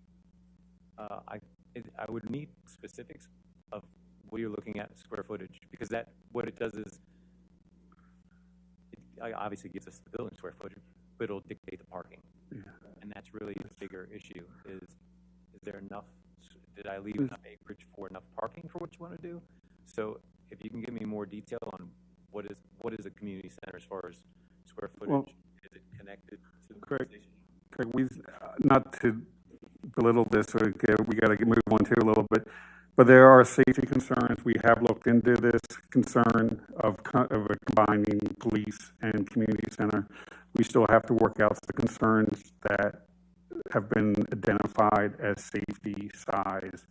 [SPEAKER 10] I would need specifics of what you're looking at square footage, because what it does is it obviously gives us the building square footage, but it'll dictate the parking. Yeah. And that's really the bigger issue is there enough, did I leave enough acreage for enough parking for what you want to do? So if you can give me more detail on what is a community center as far as square footage, is it connected to the station?
[SPEAKER 3] Craig, not to belittle this, we got to move on to a little bit, but there are safety concerns. We have looked into this concern of combining police and community center. We still have to work out the concerns that have been identified as safety, size,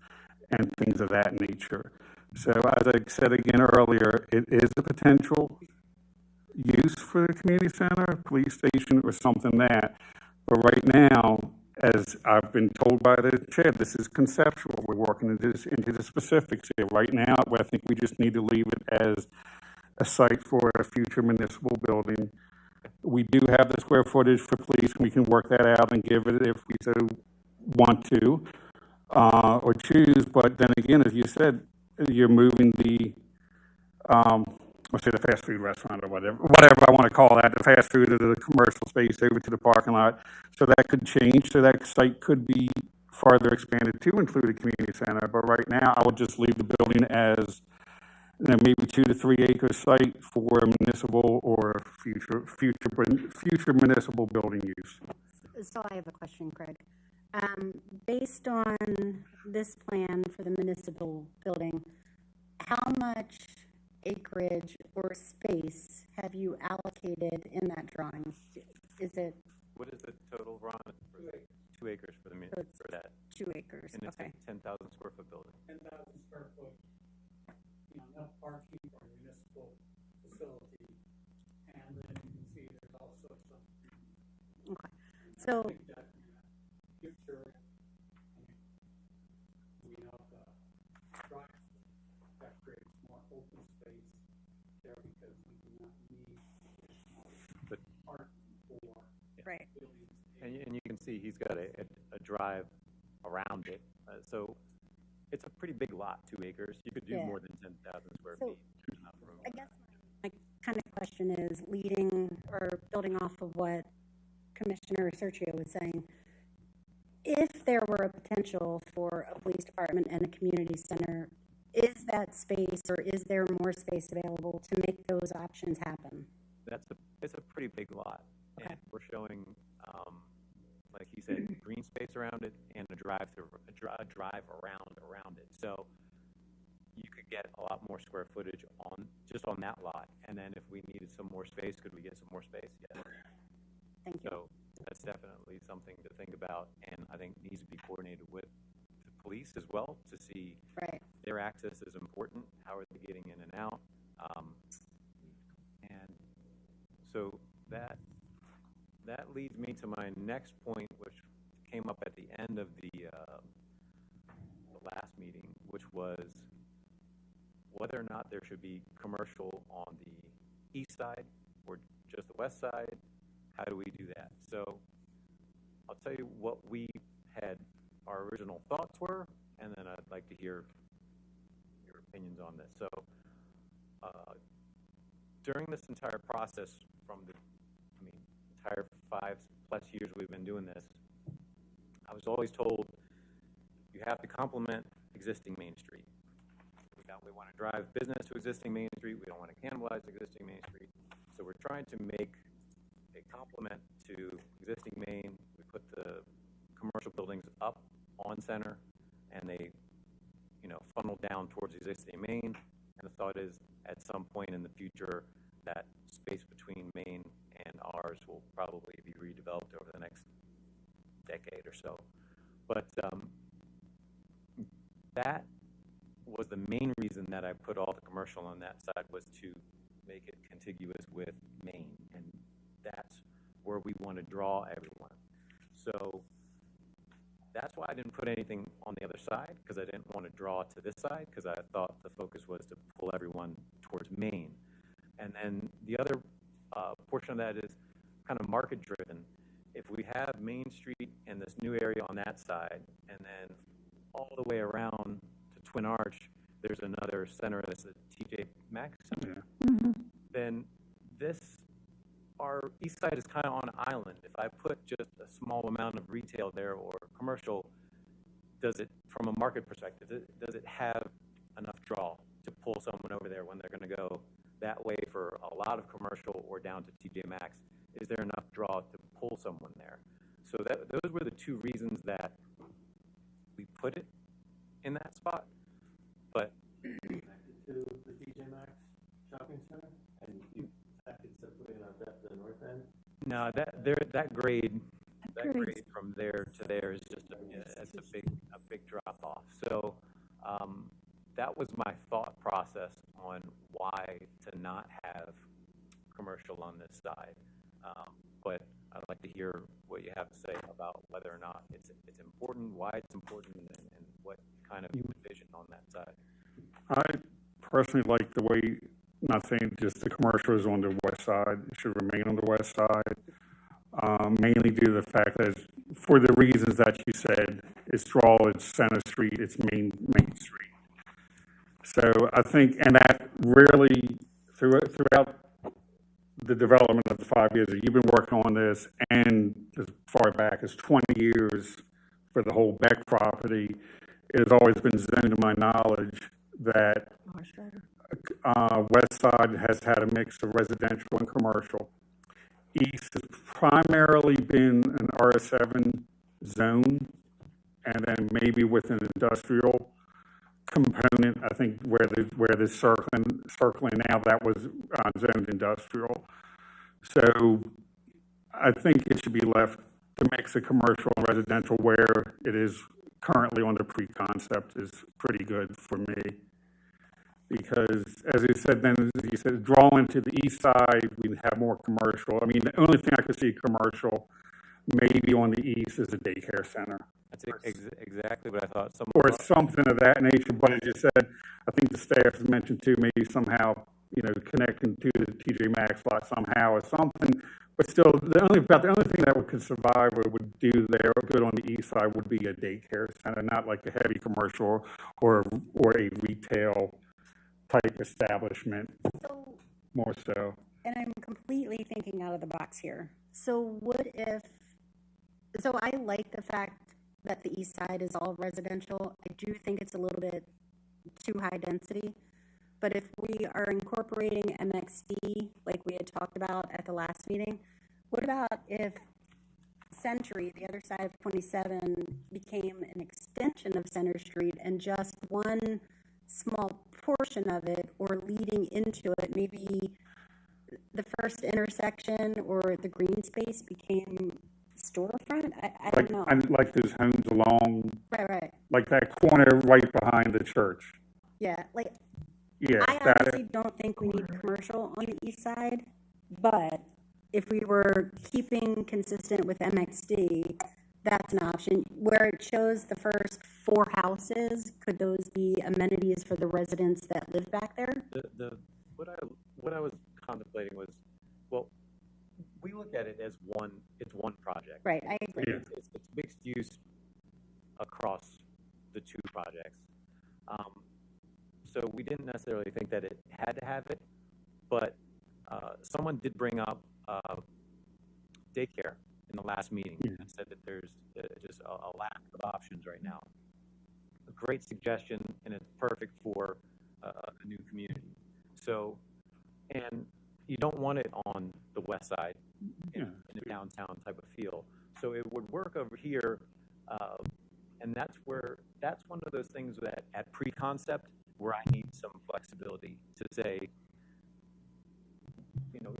[SPEAKER 3] and things of that nature. So as I said again earlier, it is a potential use for the community center, police station, or something that, but right now, as I've been told by the chair, this is conceptual. We're working into the specifics here. Right now, I think we just need to leave it as a site for a future municipal building. We do have the square footage for police, and we can work that out and give it if we so want to, or choose. But then again, as you said, you're moving the, let's say the fast food restaurant or whatever I want to call that, the fast food or the commercial space over to the parking lot. So that could change. So that site could be farther expanded to include a community center. But right now, I would just leave the building as, you know, maybe 2 to 3 acre site for municipal or future municipal building use.
[SPEAKER 8] So I have a question, Craig. Based on this plan for the municipal building, how much acreage or space have you allocated in that drawing? Is it?
[SPEAKER 10] What is the total, Ron, for 2 acres for that?
[SPEAKER 8] 2 acres,
[SPEAKER 10] and it's
[SPEAKER 8] okay.
[SPEAKER 10] a 10,000 square foot building.
[SPEAKER 2] 10,000 square foot, you know, enough parking for a municipal facility, and then you can see there's also some.
[SPEAKER 8] Okay, so.
[SPEAKER 2] Future, we have drive that creates more open space there because we do not need additional parking for
[SPEAKER 8] right.
[SPEAKER 2] buildings.
[SPEAKER 10] And you can see he's got a drive around it. So it's a pretty big lot, 2 acres. You could do more than 10,000 square feet. There's enough room.
[SPEAKER 8] I guess my kind of question is leading or building off of what Commissioner Sergio was saying. if there were a potential for a police department and a community center, is that space or is there more space available to make those options happen?
[SPEAKER 10] It's a pretty big lot,
[SPEAKER 8] Okay.
[SPEAKER 10] and we're showing, like he said, green space around it and a drive around it. So you could get a lot more square footage just on that lot. And then if we needed some more space, could we get some more space? Yes.
[SPEAKER 8] Thank you.
[SPEAKER 10] So that's definitely something to think about, and I think needs to be coordinated with the police as well to see
[SPEAKER 8] Right.
[SPEAKER 10] their access is important. How are they getting in and out? And so that leads me to my next point, which came up at the end of the last meeting, which was whether or not there should be commercial on the east side or just the west side. How do we do that? So I'll tell you what we had, our original thoughts were, and then I'd like to hear your opinions on this. So during this entire process, from the entire 5+ years we've been doing this, I was always told you have to complement existing Main Street. We want to drive business to existing Main Street. We don't want to cannibalize existing Main Street. So we're trying to make a complement to existing Main. We put the commercial buildings up on Center, and they, funnel down towards existing Main. And the thought is, at some point in the future, that space between Main and ours will probably be redeveloped over the next decade or so. But that was the main reason that I put all the commercial on that side, was to make it contiguous with Main, and that's where we want to draw everyone. So that's why I didn't put anything on the other side, because I didn't want to draw to this side, because I thought the focus was to pull everyone towards Main. And then the other portion of that is kind of market driven. If we have Main Street and this new area on that side, and then all the way around to Twin Arch, there's another center that's the TJ Maxx Center, then our east side is kind of on an island. If I put just a small amount of retail there or commercial, does it, from a market perspective, does it have enough draw to pull someone over there when they're going to go that way for a lot of commercial or down to TJ Maxx? Is there enough draw to pull someone there? So those were the two reasons that we put it in that spot. But
[SPEAKER 5] Connected to the TJ Maxx shopping center, and you connected simply at the north end?
[SPEAKER 10] no, that grade from there to there is just it's a big drop off. So that was my thought process on why to not have commercial on this side. But I'd like to hear what you have to say about whether or not it's important, why it's important, and what kind of vision on that side.
[SPEAKER 3] I personally like the way, not saying just the commercial is on the west side, it should remain on the west side, mainly due to the fact that for the reasons that you said, it's draw, it's Center Street, it's Main Street. So I think, and that really, throughout the development of the 5 years that you've been working on this, and as far back as 20 years for the whole Beck property, it has always been zoned to my knowledge that west side has had a mix of residential and commercial. East has primarily been an RS7 zone, and then maybe with an industrial component. I think where the circling now, that was zoned industrial. So I think it should be left to mix of commercial and residential where it is currently on the pre-concept is pretty good for me. Because as you said, drawing to the east side, we'd have more commercial. I mean, the only thing I could see commercial maybe on the east is a daycare center.
[SPEAKER 10] That's exactly what I thought.
[SPEAKER 3] Or something of that nature. But as you said, I think the staff has mentioned too, maybe somehow, connecting to the TJ Maxx lot somehow or something. But still, the only thing that could survive or would do there good on the east side would be a daycare center, not like a heavy commercial or a retail type establishment.
[SPEAKER 8] So,
[SPEAKER 3] more so.
[SPEAKER 8] And I'm completely thinking out of the box here. So I like the fact that the east side is all residential. I do think it's a little bit too high density. But if we are incorporating MXD, like we had talked about at the last meeting, what about if Century, the other side of 27, became an extension of Center Street and just one small portion of it, or leading into it, maybe the first intersection or the green space became storefront? I don't know.
[SPEAKER 3] Like those homes along,
[SPEAKER 8] Right.
[SPEAKER 3] like that corner right behind the church.
[SPEAKER 8] Yeah, like,
[SPEAKER 3] Yeah,
[SPEAKER 8] I honestly don't think we need commercial on the east side, but if we were keeping consistent with MXD, that's an option. Where it shows the first 4 houses, could those be amenities for the residents that live back there?
[SPEAKER 10] What I was contemplating was, well, we look at it as it's one project.
[SPEAKER 8] Right, I agree.
[SPEAKER 3] Yeah.
[SPEAKER 10] It's mixed use across the 2 projects. So we didn't necessarily think that it had to have it, but someone did bring up daycare in the last meeting and said that there's just a lack of options right now. A great suggestion, and it's perfect for a new community. So, and you don't want it on the west side in a downtown type of feel. So it would work over here, and that's one of those things that at pre-concept where I need some flexibility to say,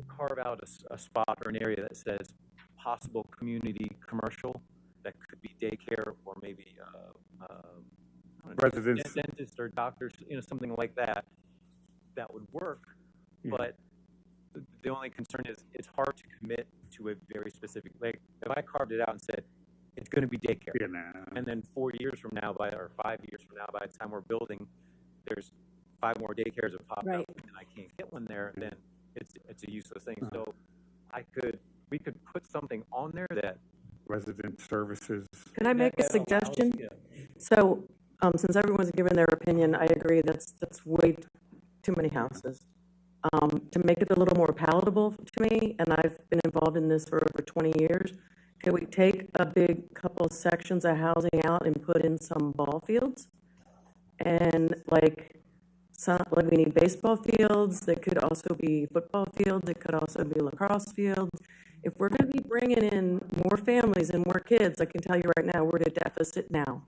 [SPEAKER 10] carve out a spot or an area that says possible community commercial that could be daycare or maybe
[SPEAKER 3] residents,
[SPEAKER 10] dentists or doctors, something like that. That would work, but the only concern is it's hard to commit to a very specific. Like if I carved it out and said it's going to be daycare, and then 4 years from now, or 5 years from now, by the time we're building, there's 5 more daycares that pop up, and I can't get one there, then it's a useless thing. So we could put something on there that
[SPEAKER 3] resident services.
[SPEAKER 6] Can I make a suggestion? So, since everyone's given their opinion, I agree that's way too many houses. To make it a little more palatable to me, and I've been involved in this for over 20 years, can we take a big couple sections of housing out and put in some ball fields? And we need baseball fields, there could also be football fields, it could also be lacrosse fields. If we're going to be bringing in more families and more kids, I can tell you right now, we're at a deficit now.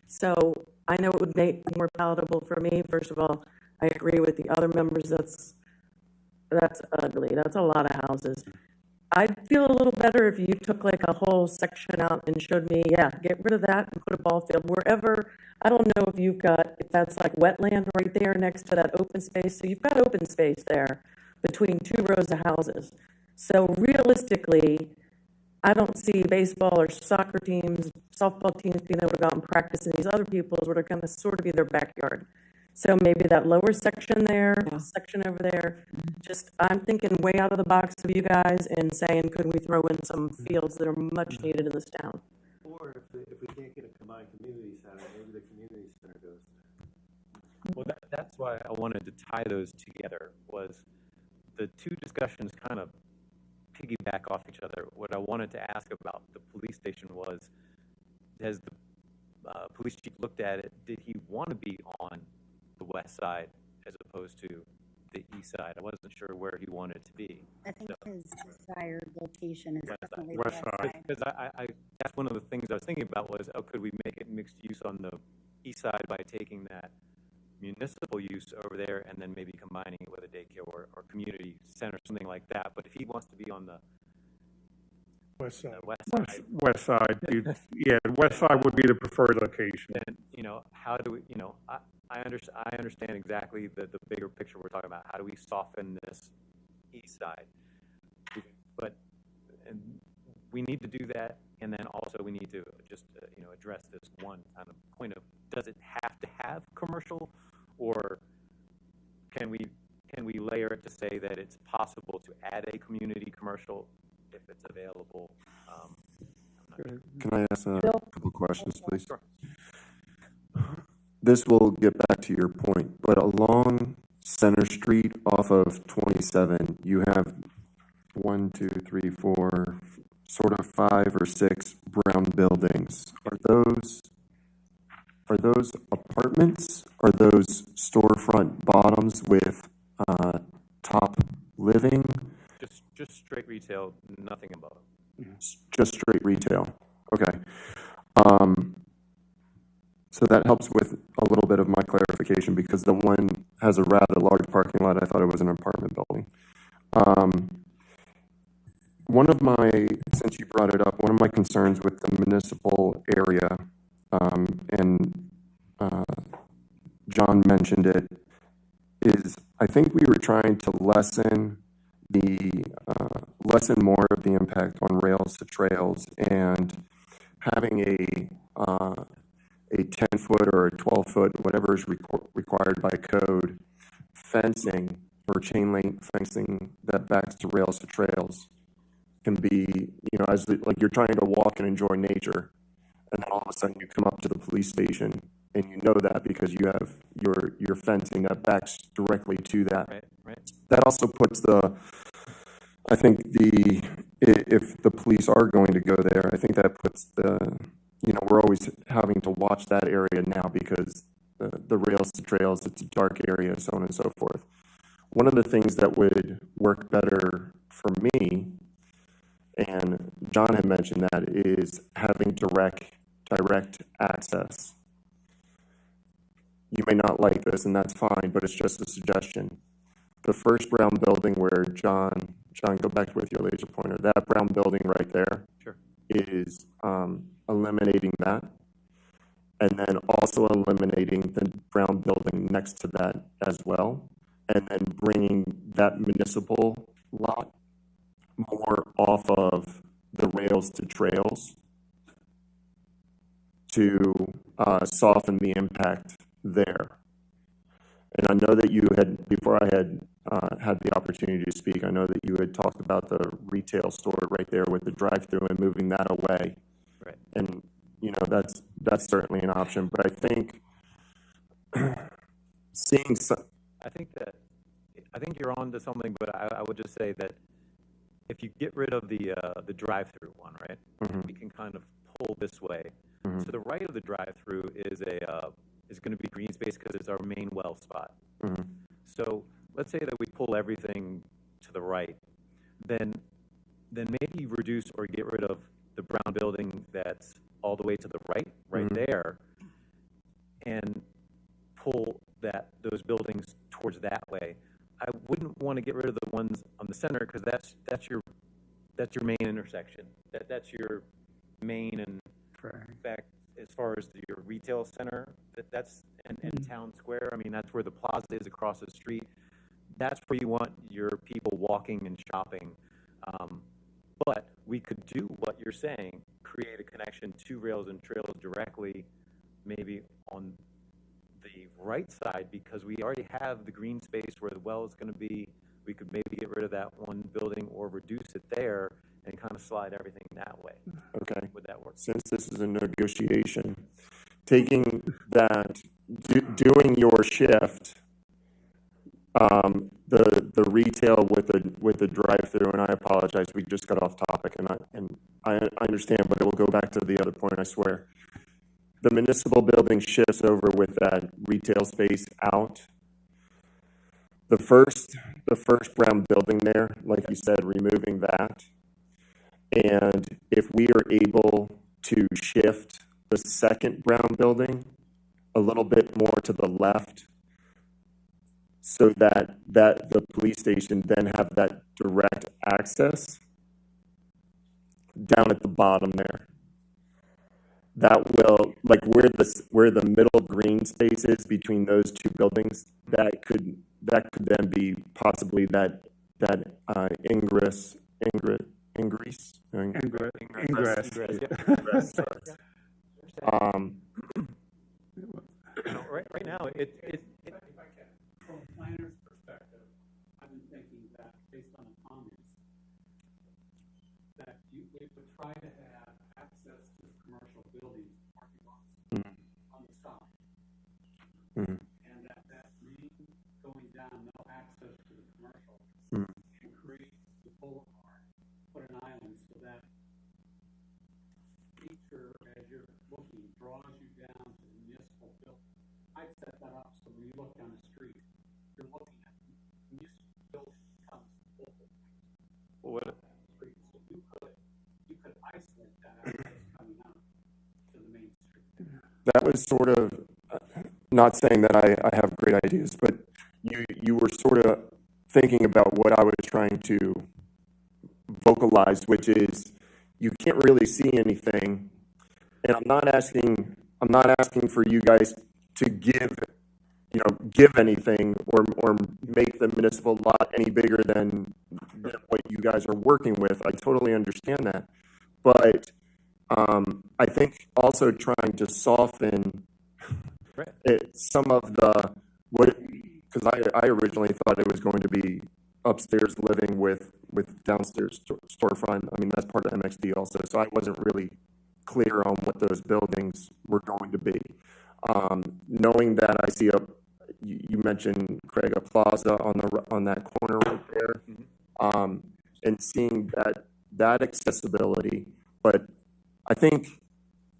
[SPEAKER 6] So I know it would make more palatable for me. First of all, I agree with the other members, that's ugly, that's a lot of houses. I'd feel a little better if you took like a whole section out and showed me, get rid of that and put a ball field wherever. I don't know if that's like wetland right there next to that open space. So you've got open space there between 2 rows of houses. So realistically, I don't see baseball or soccer teams, softball teams being able to go out and practice in these other people's what are going to sort of be their backyard. So maybe that lower section there, section over there, I'm thinking way out of the box of you guys and saying, could we throw in some fields that are much needed in this town?
[SPEAKER 5] Or if we can't get a combined community center, maybe the community center goes there.
[SPEAKER 10] Well, that's why I wanted to tie those together, was the 2 discussions kind of piggyback off each other. What I wanted to ask about the police station was, has the police chief looked at it, did he want to be on the west side as opposed to the east side? I wasn't sure where he wanted to be.
[SPEAKER 8] I think his desired location is definitely
[SPEAKER 3] west side.
[SPEAKER 10] Because I that's one of the things I was thinking about was, could we make it mixed use on the east side by taking that municipal use over there and then maybe combining it with a daycare or community center, something like that. But if he wants to be on the
[SPEAKER 11] West side.
[SPEAKER 3] West side, the west side would be the preferred location.
[SPEAKER 10] then, how do we, I understand exactly the bigger picture we're talking about. How do we soften this east side? But and we need to do that, and then also we need to just address this one kind of point of, does it have to have commercial, or can we layer it to say that it's possible to add a community commercial if it's available?
[SPEAKER 12] Can I ask a couple questions, please?
[SPEAKER 10] Sure.
[SPEAKER 12] This will get back to your point, but along Center Street off of 27, you have 1, 2, 3, 4, sort of 5 or 6 brown buildings, are those apartments? Are those storefront bottoms with top living?
[SPEAKER 10] Just straight retail, nothing above.
[SPEAKER 12] Just straight retail. Okay. So that helps with a little bit of my clarification because the one has a rather large parking lot. I thought it was an apartment building. Since you brought it up, one of my concerns with the municipal area, and John mentioned it, is I think we were trying to lessen more of the impact on rails to trails, and having a 10-foot or a 12-foot, whatever is required by code, fencing or chain link fencing that backs to rails to trails can be, like you're trying to walk and enjoy nature, and then all of a sudden you come up to the police station, and you know that because you have your fencing that backs directly to that.
[SPEAKER 10] Right.
[SPEAKER 12] That also puts if the police are going to go there, I think that puts we're always having to watch that area now because the rails to trails, it's a dark area, so on and so forth. One of the things that would work better for me, and John had mentioned that, is having direct access. You may not like this, and that's fine, but it's just a suggestion. The first brown building where John, go back with your laser pointer, that brown building right there,
[SPEAKER 10] Sure,
[SPEAKER 12] is eliminating that, and then also eliminating the brown building next to that as well, and then bringing that municipal lot more off of the rails to trails to soften the impact there. And I know that you had, before I had had the opportunity to speak, I know that you had talked about the retail store right there with the drive-through and moving that away.
[SPEAKER 10] right.
[SPEAKER 12] And, that's certainly an option. But I think seeing some...
[SPEAKER 10] I think you're on to something, but I would just say that if you get rid of the drive-through one, right,
[SPEAKER 12] Mhm.
[SPEAKER 10] we can kind of pull this way.
[SPEAKER 12] Mhm.
[SPEAKER 10] To the right of the drive-through is going to be green space because it's our main well spot.
[SPEAKER 12] Mhm.
[SPEAKER 10] So let's say that we pull everything to the right, then maybe reduce or get rid of the brown building that's all the way to the right there, and pull those buildings towards that way. I wouldn't want to get rid of the ones on the center because that's your main intersection. That's your main and back as far as your retail center. That's and town square. I mean, that's where the plaza is across the street. That's where you want your people walking and shopping. But we could do what you're saying, create a connection to rails and trails directly, maybe on the right side, because we already have the green space where the well is going to be. We could maybe get rid of that one building or reduce it there and kind of slide everything that way.
[SPEAKER 12] Okay.
[SPEAKER 10] Would that work?
[SPEAKER 12] Since this is a negotiation, taking that, doing your shift, the retail with the drive-through, and I apologize, we just got off topic, and I understand, but it will go back to the other point, I swear. The municipal building shifts over with that retail space out. The first brown building there, like you said, removing that. And if we are able to shift the second brown building a little bit more to the left, so that the police station then have that direct access down at the bottom there. That will, like where the middle green space is between those two buildings, that could then be possibly that ingress.
[SPEAKER 10] Right now,
[SPEAKER 9] From a planner's perspective, I've been thinking that based on the comments, that we would try to have access to the commercial buildings, parking lots on the side.
[SPEAKER 12] Mhm.
[SPEAKER 9] And that main going down, no access to the commercial,
[SPEAKER 12] Mhm.
[SPEAKER 9] and create the boulevard, put an island so that
[SPEAKER 10] What,
[SPEAKER 9] You could isolate that access coming out to the main street.
[SPEAKER 12] That was sort of, not saying that I have great ideas, but you were sort of thinking about what I was trying to vocalize, which is you can't really see anything. And I'm not asking for you guys to give anything or make the municipal lot any bigger than what you guys are working with. I totally understand that. But I think also trying to soften some of because I originally thought it was going to be upstairs living with downstairs storefront. I mean, that's part of MXD also. So I wasn't really clear on what those buildings were going to be. Knowing that I see you mentioned, Craig, a plaza on that corner right there, and seeing that accessibility, but I think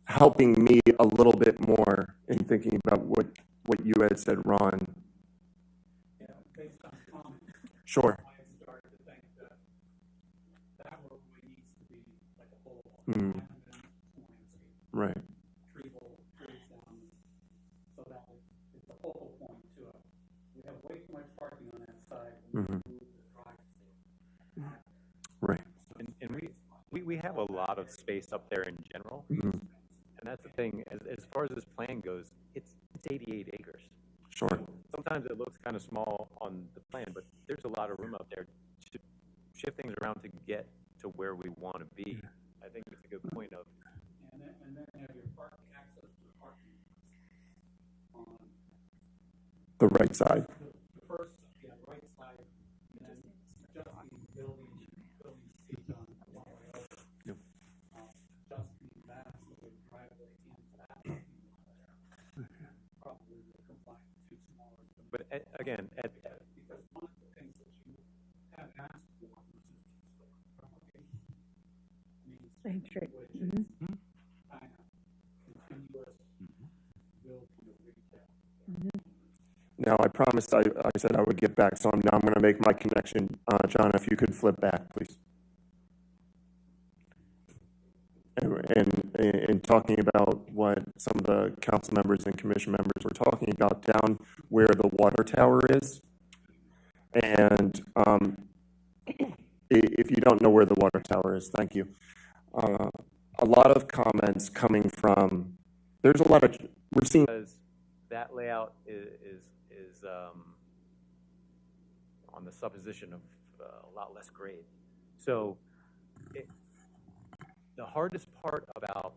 [SPEAKER 12] helping me a little bit more in thinking about what you had said, Ron.
[SPEAKER 9] Yeah, based on comments.
[SPEAKER 12] Sure.
[SPEAKER 9] I started to think that roadway needs to be like a whole.
[SPEAKER 12] Right.
[SPEAKER 9] Trees down, so that it's a focal point to it. We have way too much parking on that side.
[SPEAKER 12] Right.
[SPEAKER 10] and we have a lot of space up there in general. And that's the thing, as far as this plan goes, it's 88 acres.
[SPEAKER 12] Sure.
[SPEAKER 10] Sometimes it looks kind of small on the plan, but there's a lot of room out there to shift things around to get to where we want to be. I think it's a good point of.
[SPEAKER 9] And then have your parking access to the parking on
[SPEAKER 12] The right side.
[SPEAKER 9] the first, right side, and then just the building seat on one way over.
[SPEAKER 12] Yep.
[SPEAKER 9] Just the vast driveway into that. Probably the compliant too small.
[SPEAKER 10] But again,
[SPEAKER 9] because one of the things that you have asked for,
[SPEAKER 1] Main Street.
[SPEAKER 9] which is kind of continuous building of retail.
[SPEAKER 12] Now, I promised I said I would get back, so now I'm going to make my connection. John, if you could flip back, please. And talking about what some of the council members and commission members were talking about down where the water tower is. And if you don't know where the water tower is, thank you. A lot of comments coming from, there's a lot of, we're seeing.
[SPEAKER 10] Because that layout is on the supposition of a lot less grade. So the hardest part about,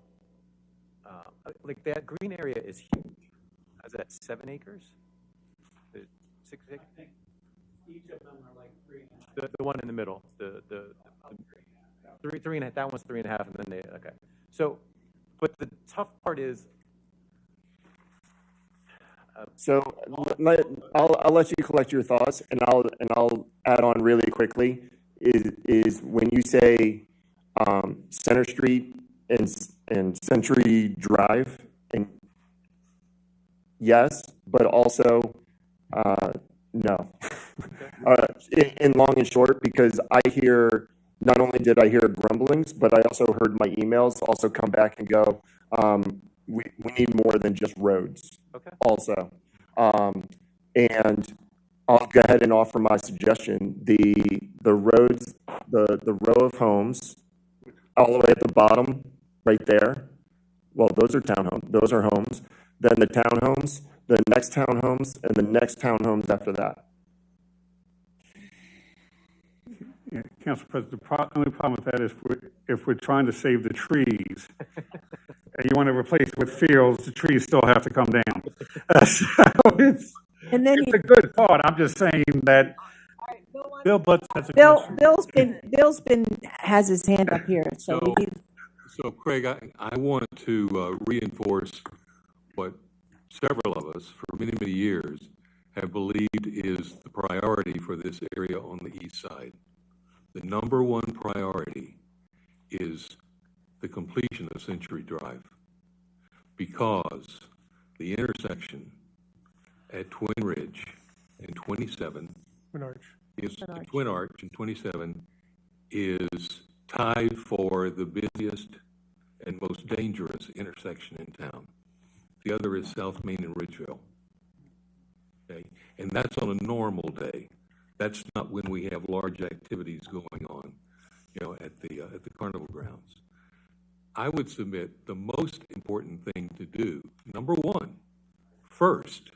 [SPEAKER 10] like that green area is huge. Is that 7 acres? 6 acres?
[SPEAKER 9] I think each of them are like 3.5.
[SPEAKER 10] The one in the middle, the 3.5, that one's 3.5, and then okay. So, but the tough part is,
[SPEAKER 12] So I'll let you collect your thoughts, and I'll add on really quickly. Is when you say Center Street and Century Drive, and yes, but also no. In long and short, because I hear, not only did I hear grumblings, but I also heard my emails also come back and go, we need more than just roads.
[SPEAKER 10] Okay.
[SPEAKER 12] Also. And I'll go ahead and offer my suggestion. The roads, the row of homes, all the way at the bottom, right there. Well, those are townhomes. Those are homes. Then the townhomes, the next townhomes, and the next townhomes after that.
[SPEAKER 3] Yeah, Council President, the only problem with that is if we're trying to save the trees, and you want to replace it with fields, the trees still have to come down. So it's a good thought. I'm just saying that.
[SPEAKER 11] Bill Butts has a
[SPEAKER 1] Bill's has his hand up here, so we need.
[SPEAKER 13] So Craig, I want to reinforce what several of us for many, many years have believed is the priority for this area on the east side. The number one priority is the completion of Century Drive, because the intersection at Twin Ridge and 27
[SPEAKER 11] Twin Arch.
[SPEAKER 13] is Twin Arch and 27 is tied for the busiest and most dangerous intersection in town. The other is South Main and Ridgeville. Okay, and that's on a normal day. That's not when we have large activities going on, at the carnival grounds. I would submit the most important thing to do, number one, first,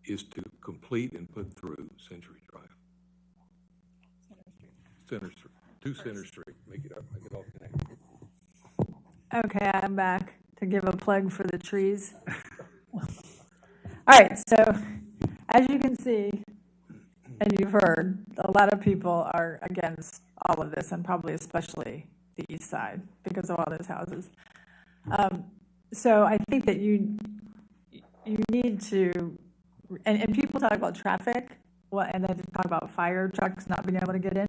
[SPEAKER 13] is to complete and put through Century Drive. Center Street, to Center Street, make it all connected.
[SPEAKER 7] Okay, I'm back to give a plug for the trees. All right, so as you can see, and you've heard, a lot of people are against all of this, and probably especially the east side because of all those houses. So I think that you need to, and people talk about traffic, and then talk about fire trucks not being able to get in.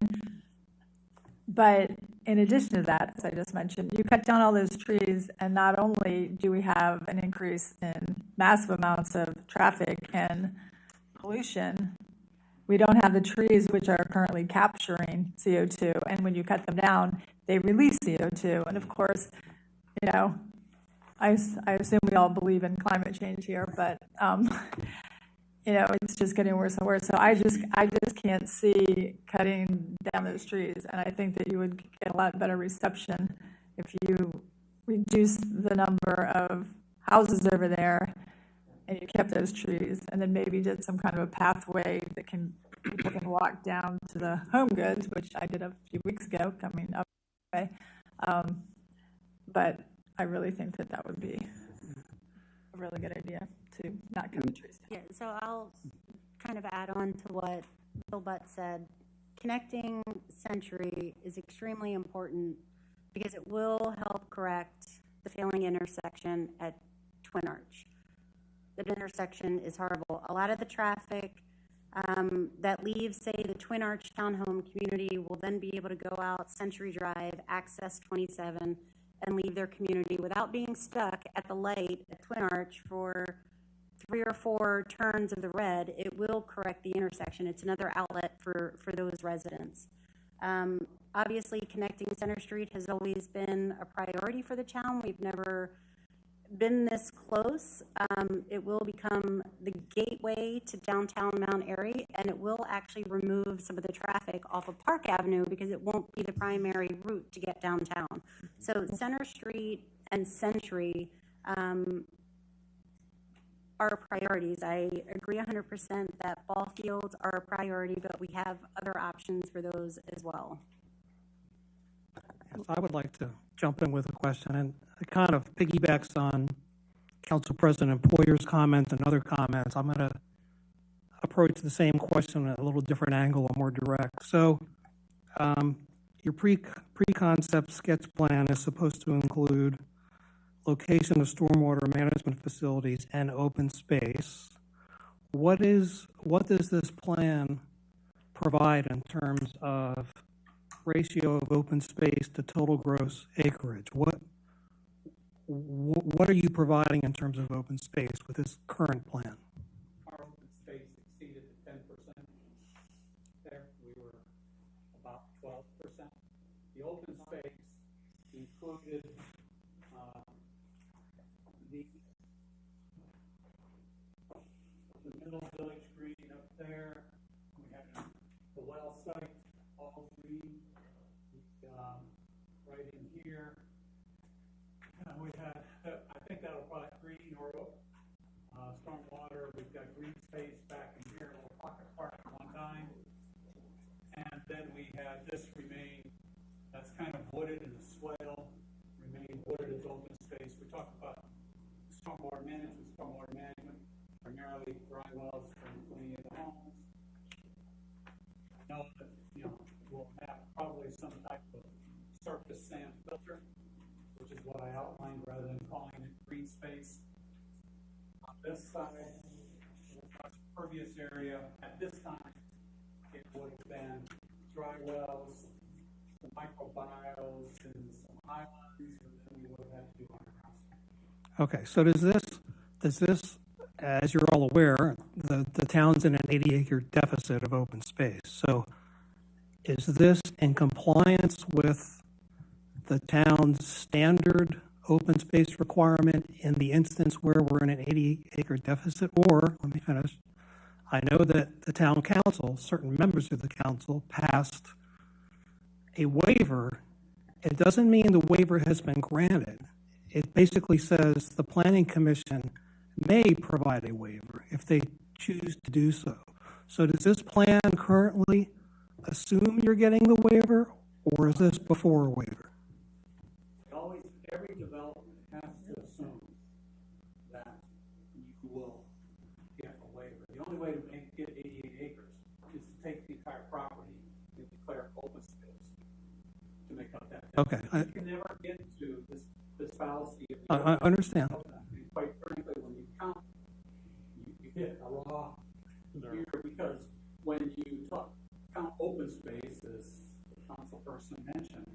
[SPEAKER 7] But in addition to that, as I just mentioned, you cut down all those trees, and not only do we have an increase in massive amounts of traffic and pollution, we don't have the trees which are currently capturing CO2, and when you cut them down, they release CO2. And of course, I assume we all believe in climate change here, but it's just getting worse and worse. So I just can't see cutting down those trees, and I think that you would get a lot better reception if you reduce the number of houses over there and you kept those trees, and then maybe did some kind of a pathway that people can walk down to the Home Goods, which I did a few weeks ago coming up. But I really think that would be a really good idea to not cut the trees down.
[SPEAKER 8] Yeah, so I'll kind of add on to what Bill Butt said. Connecting Century is extremely important because it will help correct the failing intersection at Twin Arch. That intersection is horrible. A lot of the traffic that leaves, say, the Twin Arch Townhome community will then be able to go out Century Drive, access 27, and leave their community without being stuck at the light at Twin Arch for 3 or 4 turns of the red. It will correct the intersection. It's another outlet for those residents. Obviously, connecting Center Street has always been a priority for the town. We've never been this close. It will become the gateway to downtown Mount Airy, and it will actually remove some of the traffic off of Park Avenue because it won't be the primary route to get downtown. So Center Street and Century are priorities. I agree 100% that ball fields are a priority, but we have other options for those as well.
[SPEAKER 2] Yes, I would like to jump in with a question, and it kind of piggybacks on Council President Poyer's comments and other comments. I'm going to approach the same question at a little different angle or more direct. So your pre-concept sketch plan is supposed to include location of stormwater management facilities and open space. What does this plan provide in terms of ratio of open space to total gross acreage? What are you providing in terms of open space with this current plan?
[SPEAKER 9] Our open space exceeded the 10% there. We were about 12%. The open space included the middle village green up there. We had the well site, all green, right in here. We had, I think that'll probably green or stormwater. We've got green space back in here, a little pocket park at one time. And then we had this remain, that's kind of wooded in the swale, remain wooded as open space. We talked about stormwater management, primarily dry wells from cleaning of the homes. I know that, we'll have probably some type of surface sand filter, which is what I outlined rather than calling it green space. On this side, the pervious area at this time, it would have been dry wells, some microbiomes, and some islands, and then we would have had to do underground.
[SPEAKER 2] Okay, so does this, as you're all aware, the town's in an 80-acre deficit of open space. So is this in compliance with the town's standard open space requirement in the instance where we're in an 80-acre deficit? Or, let me finish, I know that the town council, certain members of the council, passed a waiver. It doesn't mean the waiver has been granted. It basically says the planning commission may provide a waiver if they choose to do so. So does this plan currently assume you're getting the waiver, or is this before a waiver?
[SPEAKER 9] Always, every development has to assume that you will get a waiver. The only way to get 88 acres is to take the entire property and declare open space to make up that.
[SPEAKER 2] Okay.
[SPEAKER 9] You can never get to this fallacy.
[SPEAKER 2] I understand.
[SPEAKER 9] And quite frankly, when you count, you hit a raw here, because when you count open space, as the council person mentioned,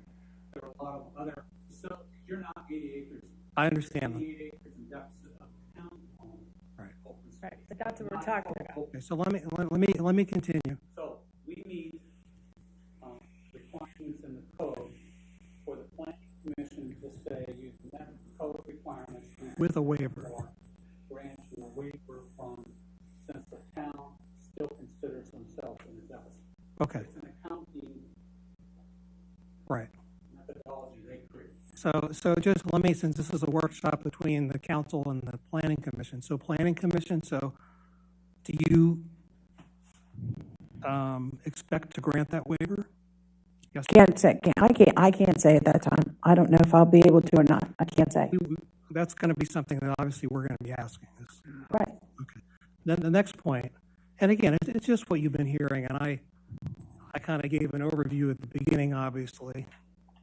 [SPEAKER 9] there are a lot of other facilities. You're not 80 acres.
[SPEAKER 2] I understand.
[SPEAKER 9] 88 acres in deficit of county owned open space.
[SPEAKER 7] Right, but that's what we're talking about.
[SPEAKER 2] Okay, so let me continue.
[SPEAKER 9] So we need requirements in the code for the planning commission to say you've met the code requirements
[SPEAKER 2] With a waiver.
[SPEAKER 9] or grant you a waiver from, since the town still considers themselves in the deficit.
[SPEAKER 2] Okay,
[SPEAKER 9] It's an accounting
[SPEAKER 2] right.
[SPEAKER 9] methodology they create.
[SPEAKER 2] So just let me, since this is a workshop between the council and the planning commission, so planning commission, so do you expect to grant that waiver? Yes.
[SPEAKER 1] I can't say at that time. I don't know if I'll be able to or not. I can't say.
[SPEAKER 2] That's going to be something that obviously we're going to be asking.
[SPEAKER 1] Right.
[SPEAKER 2] Okay. Then the next point, and again, it's just what you've been hearing, and I kind of gave an overview at the beginning, obviously.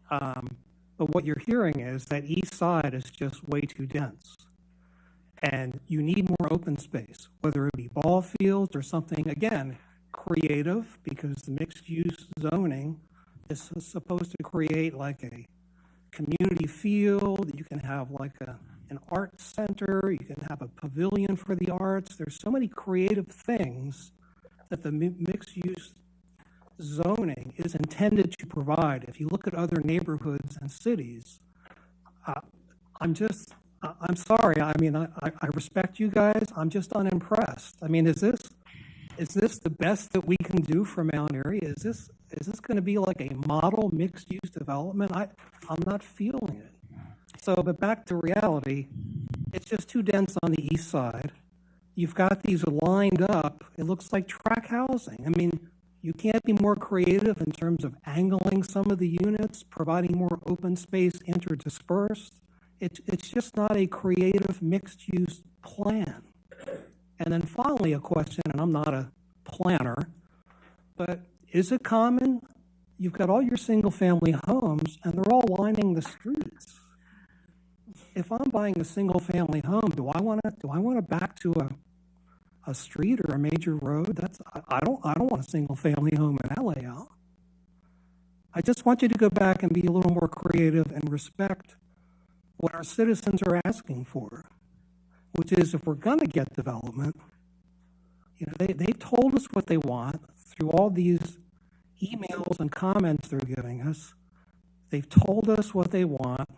[SPEAKER 2] But what you're hearing is that east side is just way too dense. And you need more open space, whether it be ball fields or something, again, creative, because the mixed-use zoning is supposed to create like a community field. You can have like an art center. You can have a pavilion for the arts. There's so many creative things that the mixed-use zoning is intended to provide. If you look at other neighborhoods and cities, I'm sorry. I mean, I respect you guys. I'm just unimpressed. I mean, is this the best that we can do for Mount Airy? Is this going to be like a model mixed-use development? I'm not feeling it. So, but back to reality, it's just too dense on the east side. You've got these lined up. It looks like track housing. I mean, you can't be more creative in terms of angling some of the units, providing more open space interdispersed. It's just not a creative mixed-use plan. And then finally, a question, and I'm not a planner, but is it common? You've got all your single-family homes, and they're all lining the streets. If I'm buying a single-family home, do I want to back to a street or a major road? I don't want a single-family home in that layout. I just want you to go back and be a little more creative and respect what our citizens are asking for, which is if we're going to get development, you know, they've told us what they want through all these emails and comments they're giving us. They've told us what they want.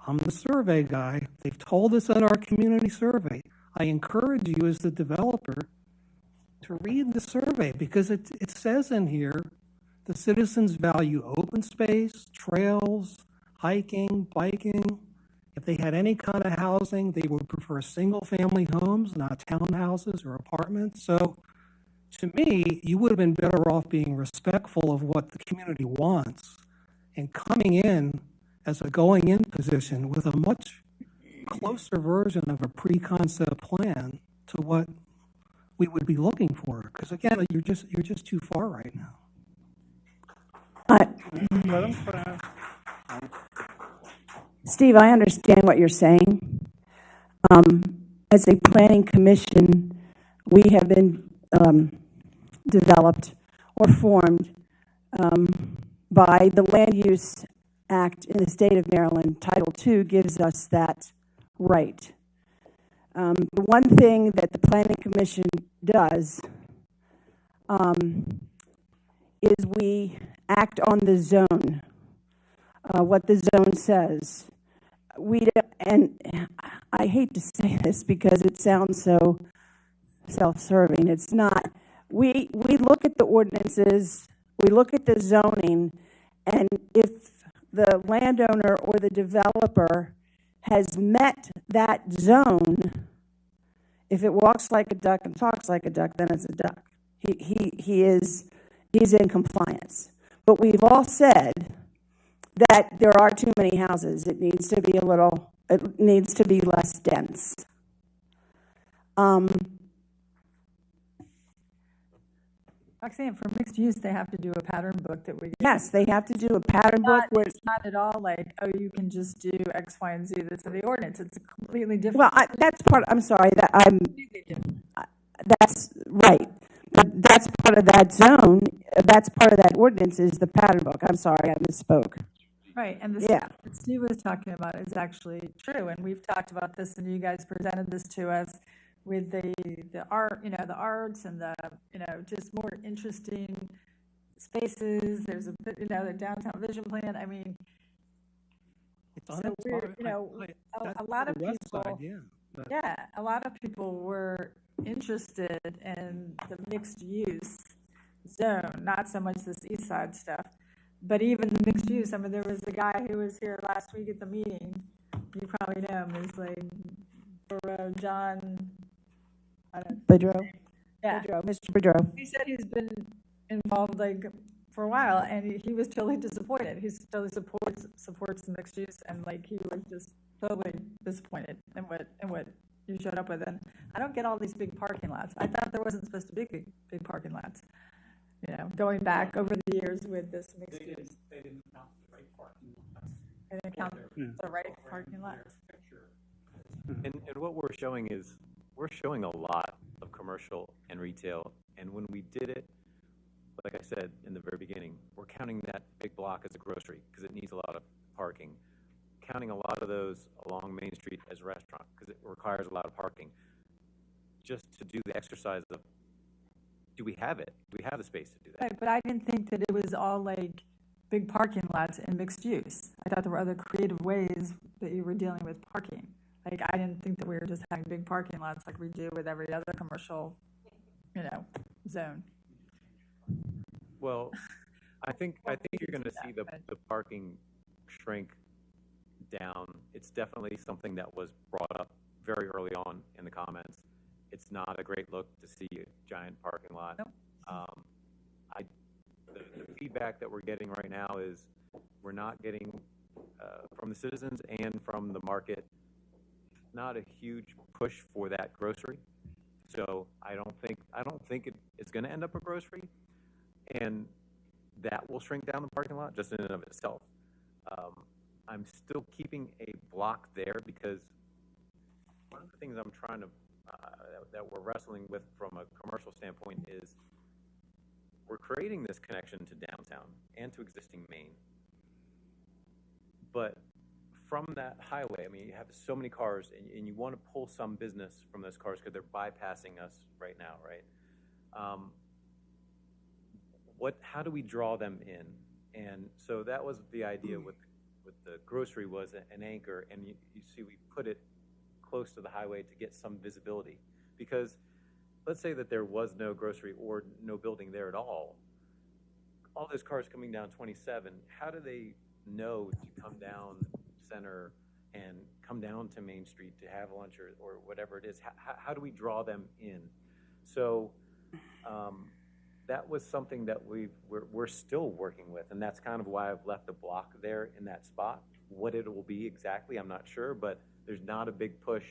[SPEAKER 2] I'm the survey guy. They've told us in our community survey. I encourage you as the developer to read the survey, because it says in here the citizens value open space, trails, hiking, biking. If they had any kind of housing, they would prefer single-family homes, not townhouses or apartments. So to me, you would have been better off being respectful of what the community wants and coming in as a going-in position with a much closer version of a pre-concept plan to what we would be looking for. Because again, you're just too far right now.
[SPEAKER 1] Steve, I understand what you're saying. As a planning commission, we have been developed or formed by the Land Use Act in the state of Maryland. Title II gives us that right. The one thing that the planning commission does is we act on the zone, what the zone says. And I hate to say this because it sounds so self-serving. It's not. We look at the ordinances, we look at the zoning, and if the landowner or the developer has met that zone, if it walks like a duck and talks like a duck, then it's a duck. He's in compliance. But we've all said that there are too many houses. It needs to be less dense.
[SPEAKER 7] Roxanne, for mixed use, they have to do a pattern book that we.
[SPEAKER 1] Yes, they have to do a pattern book.
[SPEAKER 7] It's not at all like, oh, you can just do X, Y, and Z that's in the ordinance. It's a completely different.
[SPEAKER 1] Well, that's part. I'm sorry that I'm. That's right, but that's part of that zone. That's part of that ordinance is the pattern book. I'm sorry, I misspoke.
[SPEAKER 7] Right, and the stuff that Steve was talking about is actually true, and we've talked about this, and you guys presented this to us with the art, the arts and the, just more interesting spaces. There's the downtown vision plan. I mean, so we're, a lot of people, a lot of people were interested in the mixed use zone, not so much this east side stuff, but even the mixed use. I mean, there was a guy who was here last week at the meeting. You probably know him. He's like John.
[SPEAKER 1] Bedrow.
[SPEAKER 7] Yeah.
[SPEAKER 1] Bedrow, Mr. Bedrow.
[SPEAKER 7] He said he's been involved for a while, and he was totally disappointed. He totally supports the mixed use, and he was just totally disappointed in what you showed up with. And I don't get all these big parking lots. I thought there wasn't supposed to be big parking lots. Going back over the years with this mixed use.
[SPEAKER 9] They didn't count the right parking lots.
[SPEAKER 7] They didn't count the right parking lots.
[SPEAKER 10] And what we're showing is, we're showing a lot of commercial and retail, and when we did it, like I said in the very beginning, we're counting that big block as a grocery because it needs a lot of parking. Counting a lot of those along Main Street as a restaurant because it requires a lot of parking. Just to do the exercise of, do we have it? Do we have the space to do that?
[SPEAKER 7] Right, but I didn't think that it was all big parking lots and mixed use. I thought there were other creative ways that you were dealing with parking. I didn't think that we were just having big parking lots like we do with every other commercial, zone.
[SPEAKER 10] Well, I think you're going to see the parking shrink down. It's definitely something that was brought up very early on in the comments. It's not a great look to see a giant parking lot.
[SPEAKER 7] Nope.
[SPEAKER 10] The feedback that we're getting right now is we're not getting from the citizens and from the market not a huge push for that grocery. So I don't think it's going to end up a grocery, and that will shrink down the parking lot just in and of itself. I'm still keeping a block there because one of the things I'm trying to that we're wrestling with from a commercial standpoint is we're creating this connection to downtown and to existing Main, but from that highway, I mean, you have so many cars, and you want to pull some business from those cars because they're bypassing us right now, right? How do we draw them in? And so that was the idea with the grocery was an anchor, and you see we put it close to the highway to get some visibility. Because let's say that there was no grocery or no building there at all those cars coming down 27, how do they know to come down Center and come down to Main Street to have lunch or whatever it is? How do we draw them in? So that was something that we're still working with, and that's kind of why I've left a block there in that spot. What it will be exactly, I'm not sure, but there's not a big push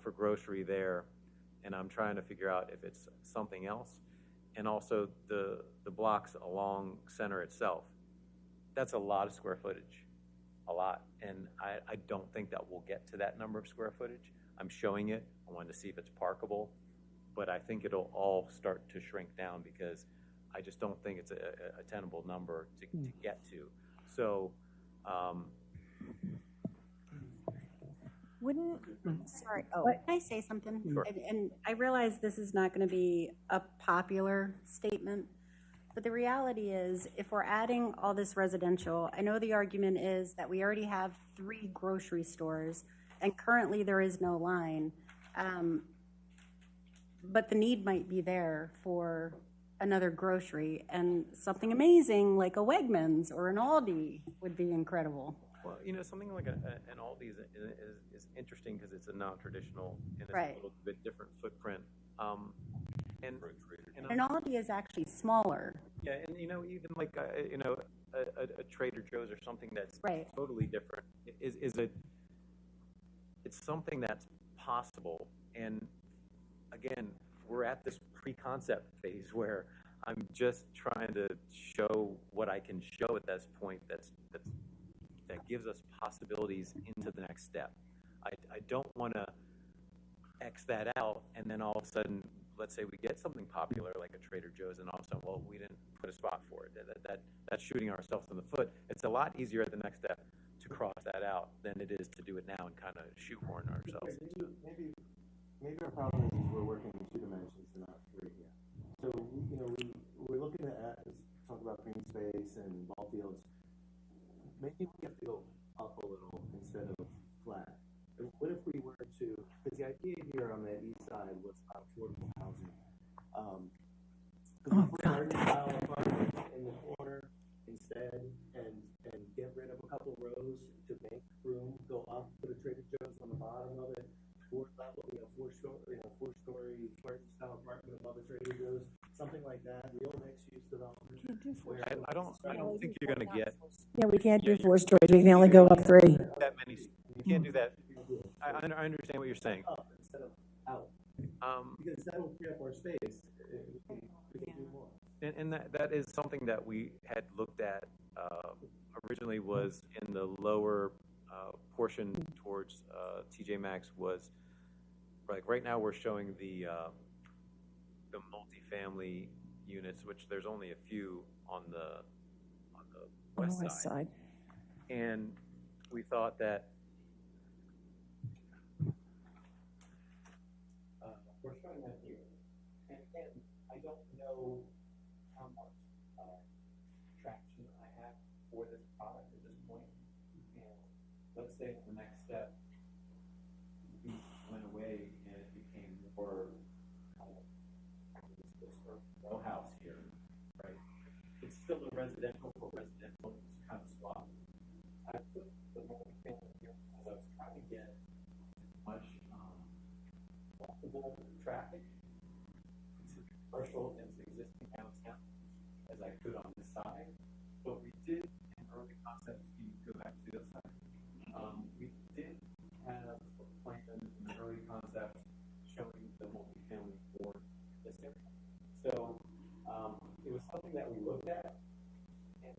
[SPEAKER 10] for grocery there, and I'm trying to figure out if it's something else. And also the blocks along Center itself, that's a lot of square footage, a lot. And I don't think that we'll get to that number of square footage. I'm showing it. I wanted to see if it's parkable, but I think it'll all start to shrink down because I just don't think it's a tenable number to get to. So,
[SPEAKER 8] Sorry, can I say something?
[SPEAKER 10] Sure.
[SPEAKER 8] And I realize this is not going to be a popular statement, But the reality is, if we're adding all this residential, I know the argument is that we already have 3 grocery stores, and currently there is no line. But the need might be there for another grocery, and something amazing like a Wegmans or an Aldi would be incredible.
[SPEAKER 10] Well, you know, something like an Aldi is interesting because it's a non-traditional and it's
[SPEAKER 8] Right.
[SPEAKER 10] a little bit different footprint. And
[SPEAKER 8] An Aldi is actually smaller.
[SPEAKER 10] yeah, and you know, even like you know, a Trader Joe's or something that's
[SPEAKER 8] Right.
[SPEAKER 10] totally different it's something that's possible. And again, we're at this pre-concept phase where I'm just trying to show what I can show at this point that gives us possibilities into the next step. I don't want to X that out and then all of a sudden, let's say we get something popular like a Trader Joe's and all of a sudden, well, we didn't put a spot for it. That's shooting ourselves in the foot. It's a lot easier at the next step to cross that out than it is to do it now and kind of shoehorn ourselves.
[SPEAKER 5] Maybe our problem is we're working in 2 dimensions and not 3 here. So, you know, we're looking at, talk about green space and ball fields. Maybe we have to go up a little instead of flat. And what if we were to, because the idea here on that east side was about affordable housing. Garden-style apartments in the corner instead, and get rid of a couple rows to make room, go up, put a Trader Joe's on the bottom of it, 4 level, four-story garden-style apartment above a Trader Joe's, something like that, real mixed-use development.
[SPEAKER 10] I don't think you're going to get
[SPEAKER 1] Yeah, we can't do 4 stories. We can only go up 3.
[SPEAKER 10] that many. You can't do that. I understand what you're saying.
[SPEAKER 5] Up instead of out. Because that will free up more space. We can do more.
[SPEAKER 10] And that is something that we had looked at originally was in the lower portion towards TJ Maxx was like right now we're showing the multifamily units, which there's only a few on the west side. And we thought that
[SPEAKER 4] we're showing that here. And again, I don't know how much traction I have for this product at this point. And let's say the next step, we went away and it became more this row house here, right? It's still a residential for residential kind of swap. I put the multifamily here because I was trying to get as much walkable traffic, commercial and existing downtown as I could on this side. But we did an early concept, you go back to the other side. We did have a plan in the early concept showing the multifamily for this area. So it was something that we looked at, and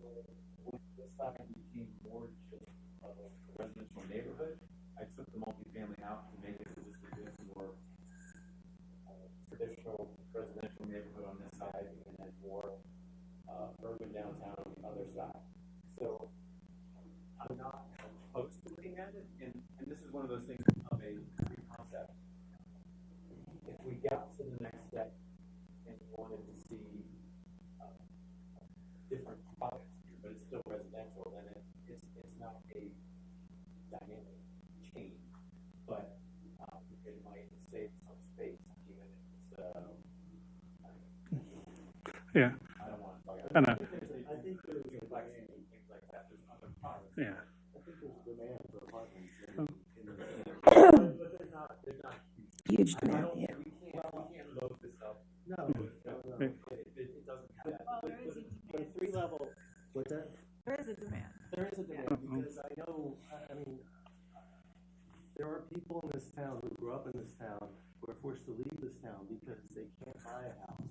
[SPEAKER 4] when this side became more just a residential neighborhood, I took the multifamily out to make it just a bit more traditional residential neighborhood on this side, and then more urban downtown on the other side. So I'm not opposed to looking at it, and this is one of those things of a concept. If we got to the next step and wanted to see different products here, but it's still residential, then it's not a dynamic change, but it might save some space, even if it's
[SPEAKER 3] Yeah.
[SPEAKER 4] I don't want to talk
[SPEAKER 3] I
[SPEAKER 4] about
[SPEAKER 3] know.
[SPEAKER 5] I think there's
[SPEAKER 4] complexity and things like that. There's other products.
[SPEAKER 3] Yeah.
[SPEAKER 5] I think there's demand for apartments in the but they're not
[SPEAKER 1] Huge demand, yeah.
[SPEAKER 4] We can't load this up.
[SPEAKER 5] No.
[SPEAKER 4] It doesn't have that.
[SPEAKER 7] Well, there is
[SPEAKER 5] But a 3-level, what's that?
[SPEAKER 7] There is a demand.
[SPEAKER 5] There is a demand, because I know, I mean, there are people in this town who grew up in this town who are forced to leave this town because they can't buy a house.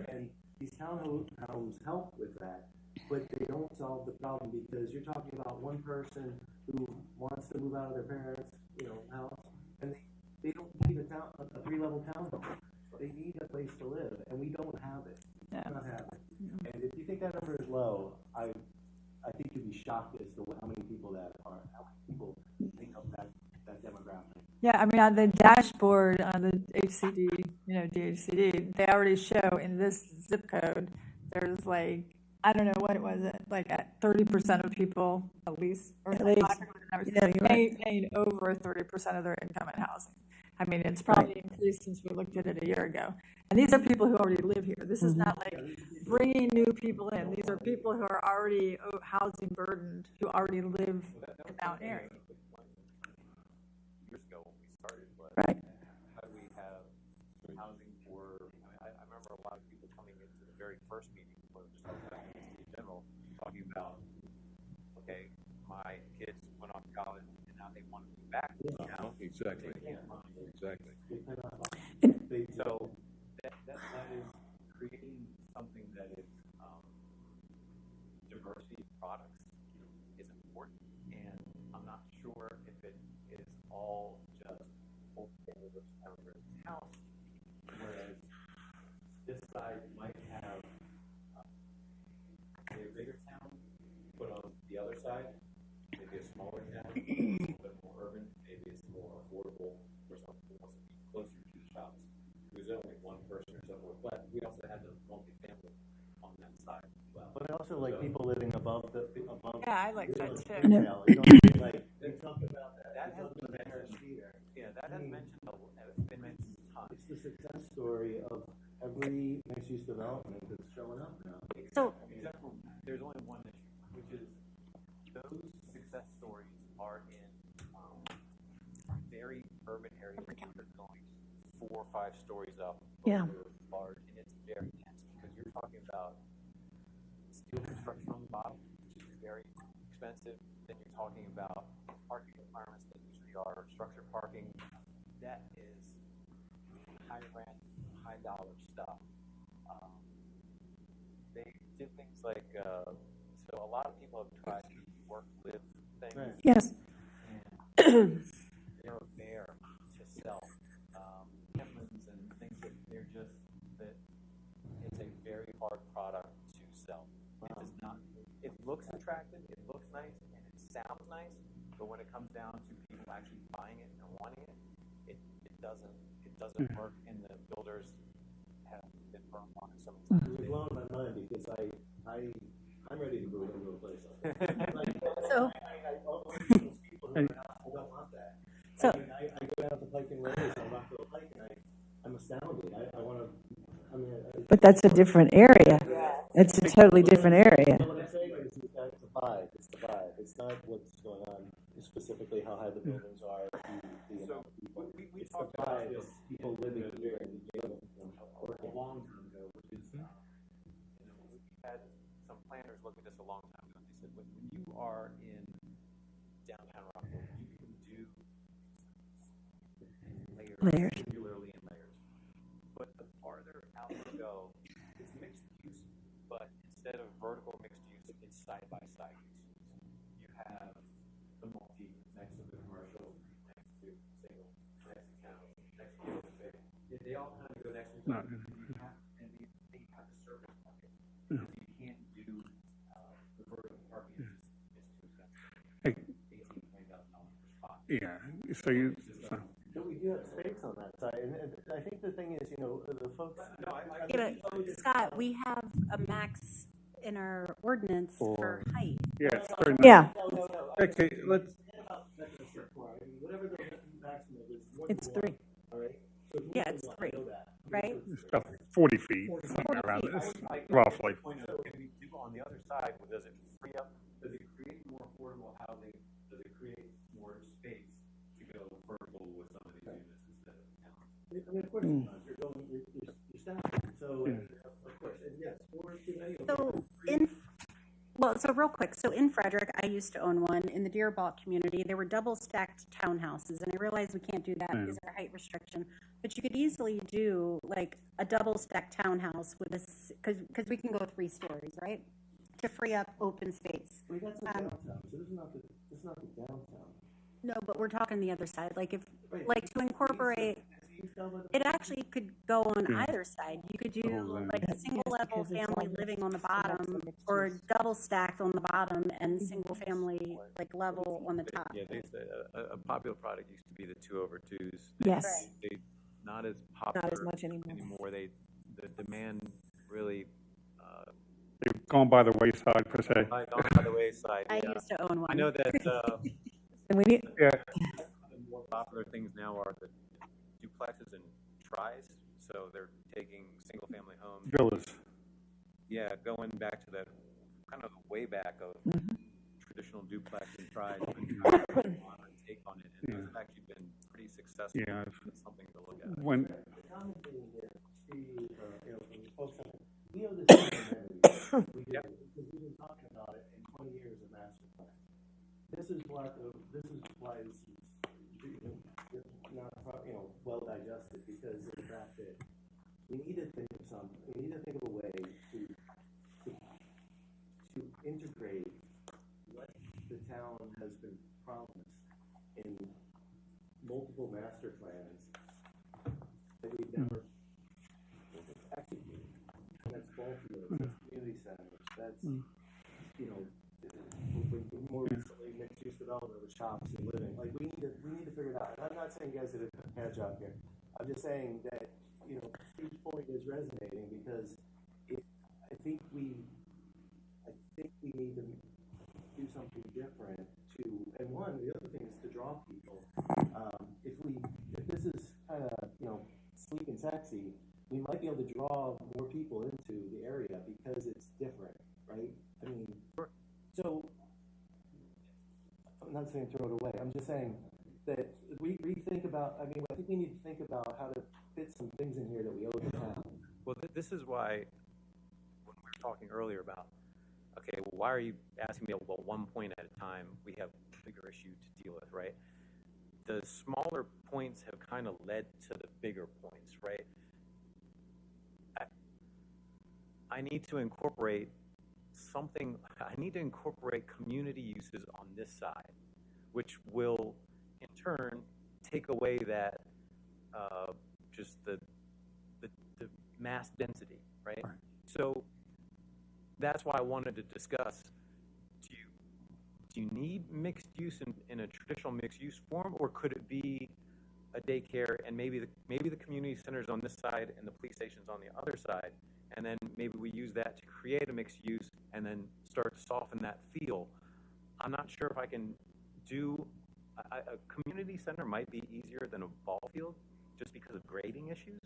[SPEAKER 5] And these townhomes help with that, but they don't solve the problem, because you're talking about one person who wants to move out of their parents', house, and they don't need a 3-level townhome. They need a place to live, and we don't have it. It's not happening. And if you think that number is low, I think you'd be shocked as to how many people make up that demographic.
[SPEAKER 7] Yeah, I mean, on the dashboard on the HCD, DHCD, they already show in this zip code there's like, I don't know, what was it, like at 30% of people at least, or
[SPEAKER 1] At
[SPEAKER 7] I
[SPEAKER 1] least.
[SPEAKER 7] forget what the numbers,
[SPEAKER 1] Yeah, you're right.
[SPEAKER 7] paying over 30% of their income in housing. I mean, it's probably increased since we looked at it a year ago. And these are people who already live here. This is not like bringing new people in. These are people who are already housing burdened, who already live in Mount Airy.
[SPEAKER 10] Years ago when we started, was
[SPEAKER 1] Right.
[SPEAKER 10] how do we have housing for, I remember a lot of people coming into the very first meeting, when we were just talking about in general, talking about, okay, my kids went off to college and now they want to move back to the house.
[SPEAKER 13] Exactly, exactly.
[SPEAKER 10] So that is creating something that is, diversity of products is important, and I'm not sure if it is all just over house, whereas this side might have a bigger town, but on the other side, maybe a smaller town, a little bit more urban, maybe it's more affordable for someone who wants to be closer to the shops. There's only one person or so forth, but we also have the multifamily on that side as well.
[SPEAKER 5] But I also like people living above the, above.
[SPEAKER 7] Yeah, I like that too.
[SPEAKER 5] Retail. You know, like, they talk about that.
[SPEAKER 10] That has been mentioned. Yeah, that has mentioned, it's been mentioned tons.
[SPEAKER 5] It's the success story of every mixed-use development that's showing up now.
[SPEAKER 8] So,
[SPEAKER 10] Except for, there's only one issue, which is those success stories are in very urban areas where they're going 4 or 5 stories up.
[SPEAKER 1] Yeah.
[SPEAKER 10] Large, and it's very dense because you're talking about steel construction on the bottom, which is very expensive. Then you're talking about parking requirements that usually are structured parking. That is high rent, high dollar stuff. They did things like, so a lot of people have tried to work-live things.
[SPEAKER 5] Right.
[SPEAKER 1] Yes.
[SPEAKER 10] And they're there to sell Pentlands and things that they're just, that it's a very hard product to sell. It does not, it looks attractive, it looks nice, and it sounds nice, but when it comes down to people actually buying it and wanting it, it doesn't work, and the builders have been burned on it so many times.
[SPEAKER 5] You're blowing my mind because I'm ready to move into a place like that.
[SPEAKER 8] So-
[SPEAKER 5] All those people who are out, I don't want that.
[SPEAKER 8] So-
[SPEAKER 5] I go down to Pike and Rose, I walk to a Pike, and I'm astounded. I want to, I mean.
[SPEAKER 1] But that's a different area. It's a totally different area.
[SPEAKER 5] What I'm saying is that it's a vibe. It's the vibe. It's not what's going on specifically how high the buildings are. The
[SPEAKER 10] So
[SPEAKER 5] people.
[SPEAKER 10] we
[SPEAKER 5] It's the
[SPEAKER 10] talked about
[SPEAKER 5] vibe
[SPEAKER 10] this
[SPEAKER 5] of people living here and being
[SPEAKER 10] a long time ago, which is, we had some planners look at this a long time ago, and they said, when you are in downtown Rockville, you can do layers, singularly in layers. But the farther out you go, it's mixed use, but instead of vertical mixed use, it's side-by-side mixed use. You have the multi next to the commercial, next to single, next to town, next to the open space. They all kind of go next to each other. And they have a service market. So you can't do the vertical parking, it's too expensive. $18,000, $20,000 per spot.
[SPEAKER 3] Yeah, so you, so.
[SPEAKER 5] But we do have space on that side, and I think the thing is, you know, the folks.
[SPEAKER 10] No,
[SPEAKER 8] yeah, but Scott, we have a max in our ordinance for height.
[SPEAKER 3] Yeah, it's 39.
[SPEAKER 1] Yeah.
[SPEAKER 5] No.
[SPEAKER 3] Okay, let's,
[SPEAKER 5] Whatever the maximum is.
[SPEAKER 1] It's 3.
[SPEAKER 5] All right? So if we
[SPEAKER 8] Yeah,
[SPEAKER 5] can
[SPEAKER 8] it's
[SPEAKER 5] know
[SPEAKER 8] 3,
[SPEAKER 5] that.
[SPEAKER 8] right?
[SPEAKER 3] it's about 40 feet, somewhere around this, roughly.
[SPEAKER 10] Point of, can we do on the other side, does it free up, does it create more affordable housing? Does it create more space to go vertical with some of these units instead of town?
[SPEAKER 5] I mean, of course, you're going, you're staffing, so, of course, and yes, or too many of them.
[SPEAKER 8] So real quick, so in Frederick, I used to own one. In the Deerbach community, there were double stacked townhouses, and I realized we can't do that because of our height restriction. But you could easily do like a double stacked townhouse with because we can go 3 stories, right? To free up open space.
[SPEAKER 5] I mean, that's the downtown, so this is not the downtown.
[SPEAKER 8] No, but we're talking the other side, like if,
[SPEAKER 5] Right.
[SPEAKER 8] like to incorporate, it actually could go on either side. You could do like a single level family living on the bottom, or double stacked on the bottom and single family like level on the top.
[SPEAKER 10] Yeah, they said a popular product used to be the 2/2s.
[SPEAKER 1] Yes.
[SPEAKER 10] They not as popular
[SPEAKER 1] Not as much anymore.
[SPEAKER 10] The demand really
[SPEAKER 3] They've gone by the wayside, per se.
[SPEAKER 10] Gone by the wayside,
[SPEAKER 8] I
[SPEAKER 10] yeah.
[SPEAKER 8] used to own one.
[SPEAKER 10] I know that,
[SPEAKER 1] And we need,
[SPEAKER 3] Yeah,
[SPEAKER 10] the more popular things now are the duplexes and tris, so they're taking single-family homes.
[SPEAKER 3] villas.
[SPEAKER 10] Yeah, going back to that, kind of the way back of traditional duplex and tris, modern take on it, and those have actually been pretty successful.
[SPEAKER 3] Yeah.
[SPEAKER 10] It's something to look at.
[SPEAKER 3] When,
[SPEAKER 5] The common thing here, Steve, you know, from the folks on, we owe this to humanity. We do, because we've been talking about it in 20 years of master plan. This is why this is not, you know, well digested, because of the fact that we need to think of a way to integrate what the town has been promised in multiple master plans that we've never executed. And that's ball fields, that's community centers, that's, you know, more recently mixed use development with shops and living. Like, we need to figure it out. And I'm not saying you guys did a bad job here. I'm just saying that, you know, Steve's point is resonating, because I think we need to do something different to, and the other thing is to draw people. If this is kind of, you know, sleek and sexy, we might be able to draw more people into the area because it's different, right? I mean, so I'm not saying throw it away. I'm just saying that we think about, I mean, I think we need to think about how to fit some things in here that we owe the town.
[SPEAKER 10] Well, this is why, when we were talking earlier about, okay, well, why are you asking me about one point at a time? We have a bigger issue to deal with, right? The smaller points have kind of led to the bigger points, right? I need to incorporate something, I need to incorporate community uses on this side, which will, in turn, take away that, just the mass density, right? So that's why I wanted to discuss, do you need mixed use in a traditional mixed use form, or could it be a daycare and maybe the community centers on this side and the police stations on the other side, and then maybe we use that to create a mixed use and then start to soften that feel. I'm not sure if I can do, a community center might be easier than a ball field just because of grading issues.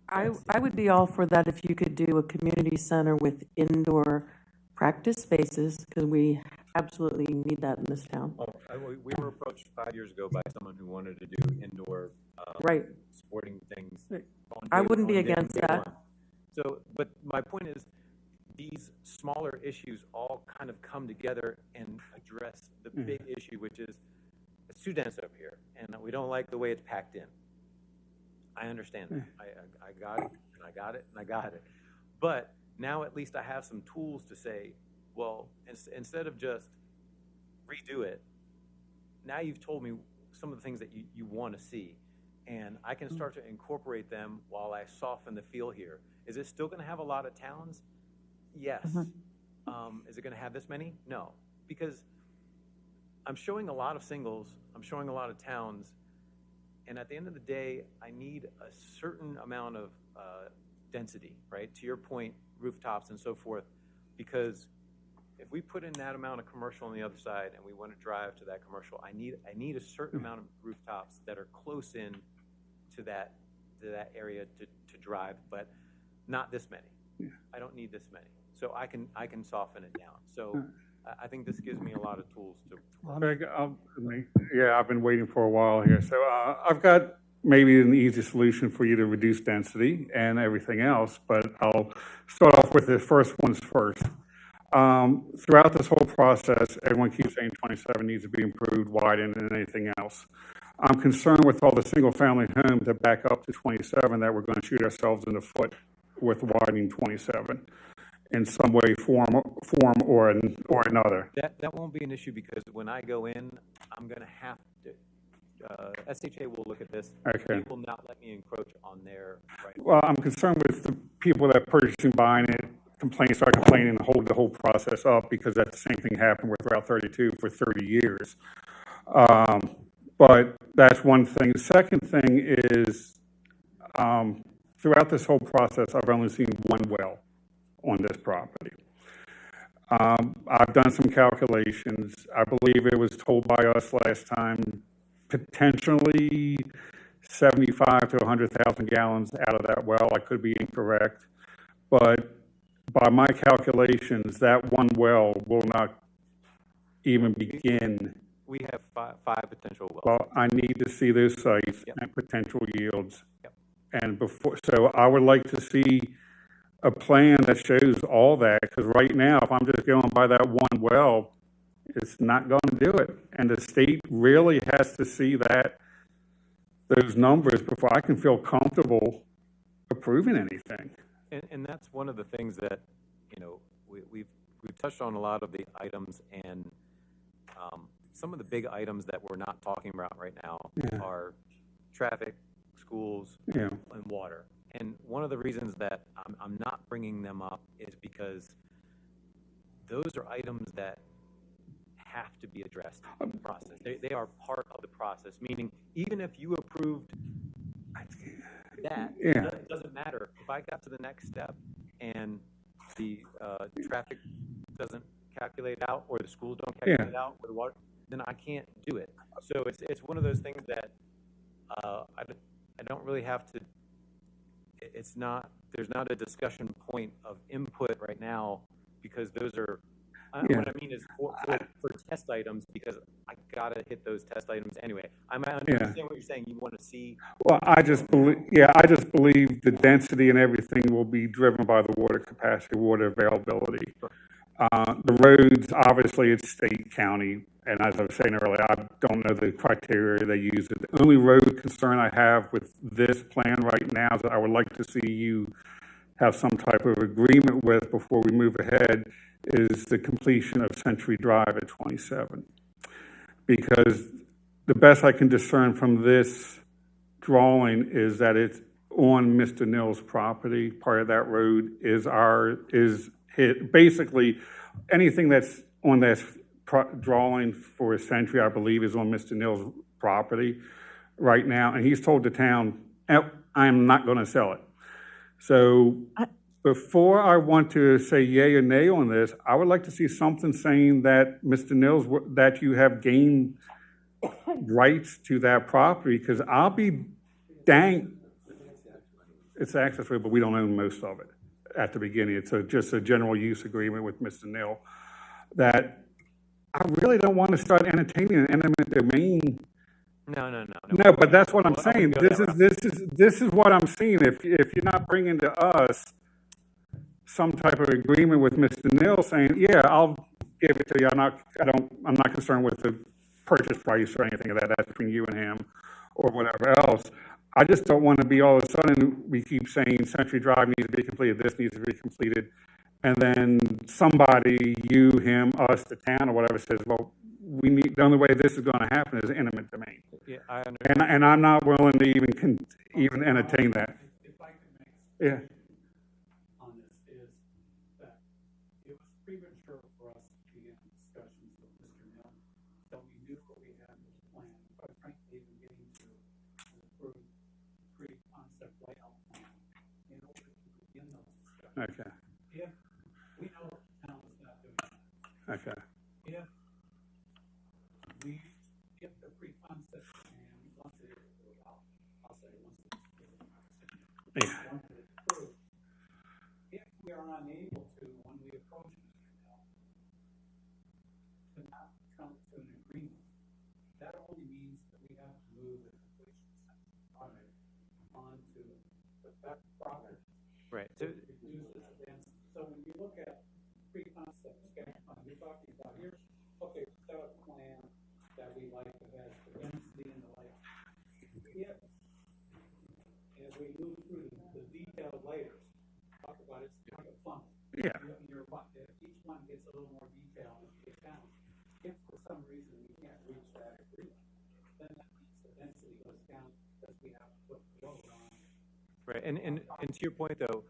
[SPEAKER 6] I would be all for that if you could do a community center with indoor practice spaces, because we absolutely need that in this town.
[SPEAKER 10] We were approached 5 years ago by someone who wanted to do indoor
[SPEAKER 6] Right.
[SPEAKER 10] sporting things.
[SPEAKER 6] I wouldn't be against that.
[SPEAKER 10] So, but my point is, these smaller issues all kind of come together and address the big issue, which is it's too dense over here, and we don't like the way it's packed in. I understand that. I got it, and I got it, and I got it. But now at least I have some tools to say, well, instead of just redo it, now you've told me some of the things that you want to see, and I can start to incorporate them while I soften the feel here. Is it still going to have a lot of towns? Yes. Is it going to have this many? No. Because I'm showing a lot of singles, I'm showing a lot of towns, and at the end of the day, I need a certain amount of density, right? To your point, rooftops and so forth, because if we put in that amount of commercial on the other side and we want to drive to that commercial, I need a certain amount of rooftops that are close in to that area to drive, but not this many. I don't need this many. So I can soften it down. So I think this gives me a lot of tools to.
[SPEAKER 3] Greg, I've been waiting for a while here. So I've got maybe an easy solution for you to reduce density and everything else, but I'll start off with the first ones first. Throughout this whole process, everyone keeps saying 27 needs to be improved, widened, and anything else. I'm concerned with all the single-family homes that back up to 27 that we're going to shoot ourselves in the foot with widening 27 in some way, form or another.
[SPEAKER 10] That won't be an issue, because when I go in, I'm going to have to. SHA will look at this.
[SPEAKER 3] Okay.
[SPEAKER 10] They will not let me encroach on their right.
[SPEAKER 3] Well, I'm concerned with the people that are purchasing, buying it, start complaining, and hold the whole process up, because that the same thing happened with Route 32 for 30 years. But that's one thing. The second thing is, throughout this whole process, I've only seen one well on this property. I've done some calculations. I believe it was told by us last time, potentially 75 to 100,000 gallons out of that well. I could be incorrect, but by my calculations, that one well will not even begin.
[SPEAKER 10] We have five potential wells.
[SPEAKER 3] Well, I need to see those sites
[SPEAKER 10] Yep.
[SPEAKER 3] and potential yields.
[SPEAKER 10] Yep.
[SPEAKER 3] And before, so I would like to see a plan that shows all that, because right now, if I'm just going by that one well, it's not going to do it. And the state really has to see those numbers before I can feel comfortable approving anything.
[SPEAKER 10] And that's one of the things that, you know, we've touched on a lot of the items, and some of the big items that we're not talking about right now are traffic, schools, and water. And one of the reasons that I'm not bringing them up is because those are items that have to be addressed in the process. They are part of the process, meaning even if you approved that, it doesn't matter. If I got to the next step and the traffic doesn't calculate out, or the schools don't calculate out, or the water, then I can't do it. So it's one of those things that I don't really have to. There's not a discussion point of input right now, because those are. What I mean is for test items, because I gotta hit those test items anyway. I understand what you're saying. You want to see.
[SPEAKER 3] Well, I just believe the density and everything will be driven by the water capacity, water availability. The roads, obviously, it's state, county, and as I was saying earlier, I don't know the criteria they use. The only road concern I have with this plan right now is that I would like to see you have some type of agreement with before we move ahead, is the completion of Century Drive at 27. Because the best I can discern from this drawing is that it's on Mr. Nill's property. Part of that road is basically anything that's on this drawing for Century, I believe, is on Mr. Nill's property right now. And he's told the town, I'm not going to sell it. So before I want to say yay or nay on this, I would like to see something saying that Mr. Nills, that you have gained rights to that property, because I'll be dang, it's access road, but we don't own most of it at the beginning. It's just a general use agreement with Mr. Nill that I really don't want to start entertaining an eminent domain. No, but that's what I'm saying. This is what I'm seeing. If you're not bringing to us some type of agreement with Mr. Nill saying, yeah, I'll give it to you. I'm not concerned with the purchase price or anything of that. That's between you and him or whatever else. I just don't want to be all of a sudden we keep saying Century Drive needs to be completed, this needs to be completed, and then somebody, you, him, us, the town, or whatever, says, well, the only way this is going to happen is eminent domain.
[SPEAKER 10] Yeah, I understand.
[SPEAKER 3] And I'm not willing to even entertain that.
[SPEAKER 9] If I could make on this, is that it was premature for us to begin discussions with Mr. Mill, so we knew what we had with the plan. Quite frankly, even getting to an approved pre-concept layout plan in order to begin those discussions.
[SPEAKER 3] Okay.
[SPEAKER 9] If we know the town is not doing that.
[SPEAKER 3] Okay.
[SPEAKER 9] If we get the pre-concept plan, once it is approved, I'll say once it's approved, once it's approved, if we are unable to, when we approach Mr. Mill, to not come to an agreement, that only means that we have to move the completion project onto the back property.
[SPEAKER 10] Right.
[SPEAKER 9] So when you look at pre-concept sketch plan, you're talking about here's, okay, set up a plan that we like that has the density and the layout. If, as we move through the detailed layers, talk about it's like a funnel.
[SPEAKER 3] Yeah.
[SPEAKER 9] Each one gets a little more detail as we get down. If for some reason we can't reach that agreement, then that means the density goes down because we have to put the load on.
[SPEAKER 10] Right, and to your point though,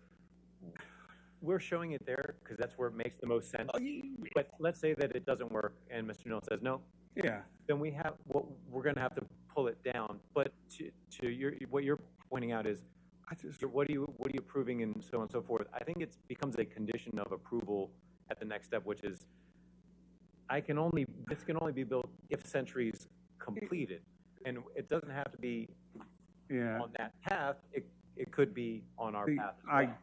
[SPEAKER 10] we're showing it there because that's where it makes the most sense. But let's say that it doesn't work and Mr. Nill says no.
[SPEAKER 3] Yeah.
[SPEAKER 10] Then we're going to have to pull it down. But to what you're pointing out is, what are you approving and so on and so forth. I think it becomes a condition of approval at the next step, which is this can only be built if Century's completed. And it doesn't have to be on that path. It could be on our path as well.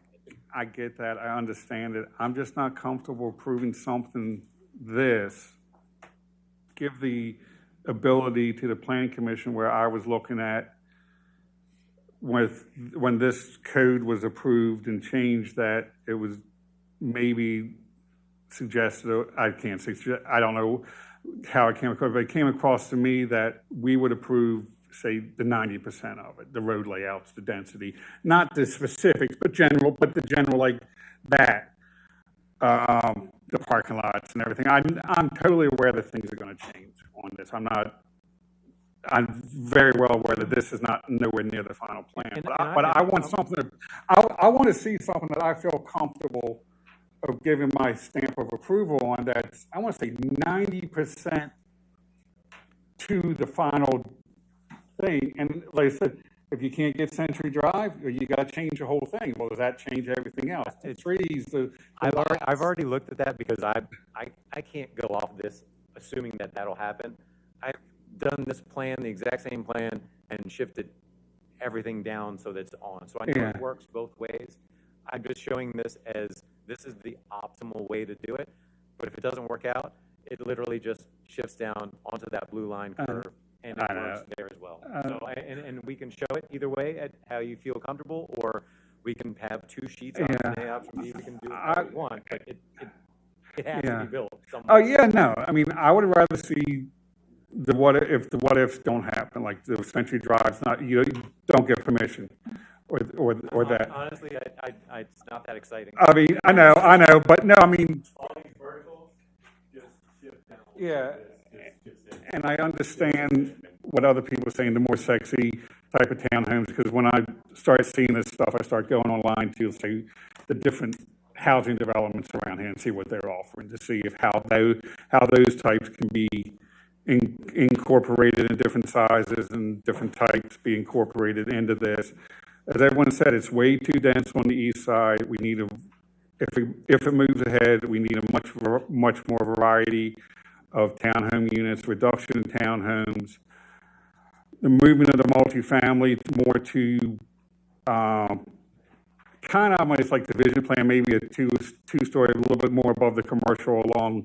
[SPEAKER 3] I get that. I understand it. I'm just not comfortable approving something give the ability to the planning commission where I was looking at when this code was approved and changed, that it was maybe suggested, I can't say, I don't know how it came across, but it came across to me that we would approve, say, the 90% of it, the road layouts, the density, not the specifics, but the general like that, the parking lots and everything. I'm totally aware that things are going to change on this. I'm very well aware that this is not nowhere near the final plan, but I want something. I want to see something that I feel comfortable of giving my stamp of approval on. That I want to say 90% to the final thing. And like I said, if you can't get Century Drive, you got to change the whole thing. Well, does that change everything else? The trees,
[SPEAKER 10] I've already looked at that because I can't go off this assuming that that'll happen. I've done this plan, the exact same plan, and shifted everything down so that it's on. So I know it works both ways. I'm just showing this as this is the optimal way to do it. But if it doesn't work out, it literally just shifts down onto that blue line curve, and it works there as well. And we can show it either way at how you feel comfortable, or we can have two sheets on A, option B. We can do it how we want, but it has to be built somewhere.
[SPEAKER 3] Oh, yeah, no. I mean, I would rather see the what ifs don't happen, like the Century Drive's not, you don't get permission, or that.
[SPEAKER 10] Honestly, it's not that exciting.
[SPEAKER 3] I mean, I know, but no, I mean.
[SPEAKER 4] All these verticals just shift down.
[SPEAKER 3] Yeah, and I understand what other people are saying, the more sexy type of townhomes, because when I start seeing this stuff, I start going online to see the different housing developments around here and see what they're offering, to see if how those types can be incorporated in different sizes and different types be incorporated into this. As everyone said, it's way too dense on the east side. We need if it moves ahead, we need a much more variety of townhome units, reduction in townhomes, the movement of the multifamily more to kind of almost like the vision plan, maybe a two-story, a little bit more above the commercial along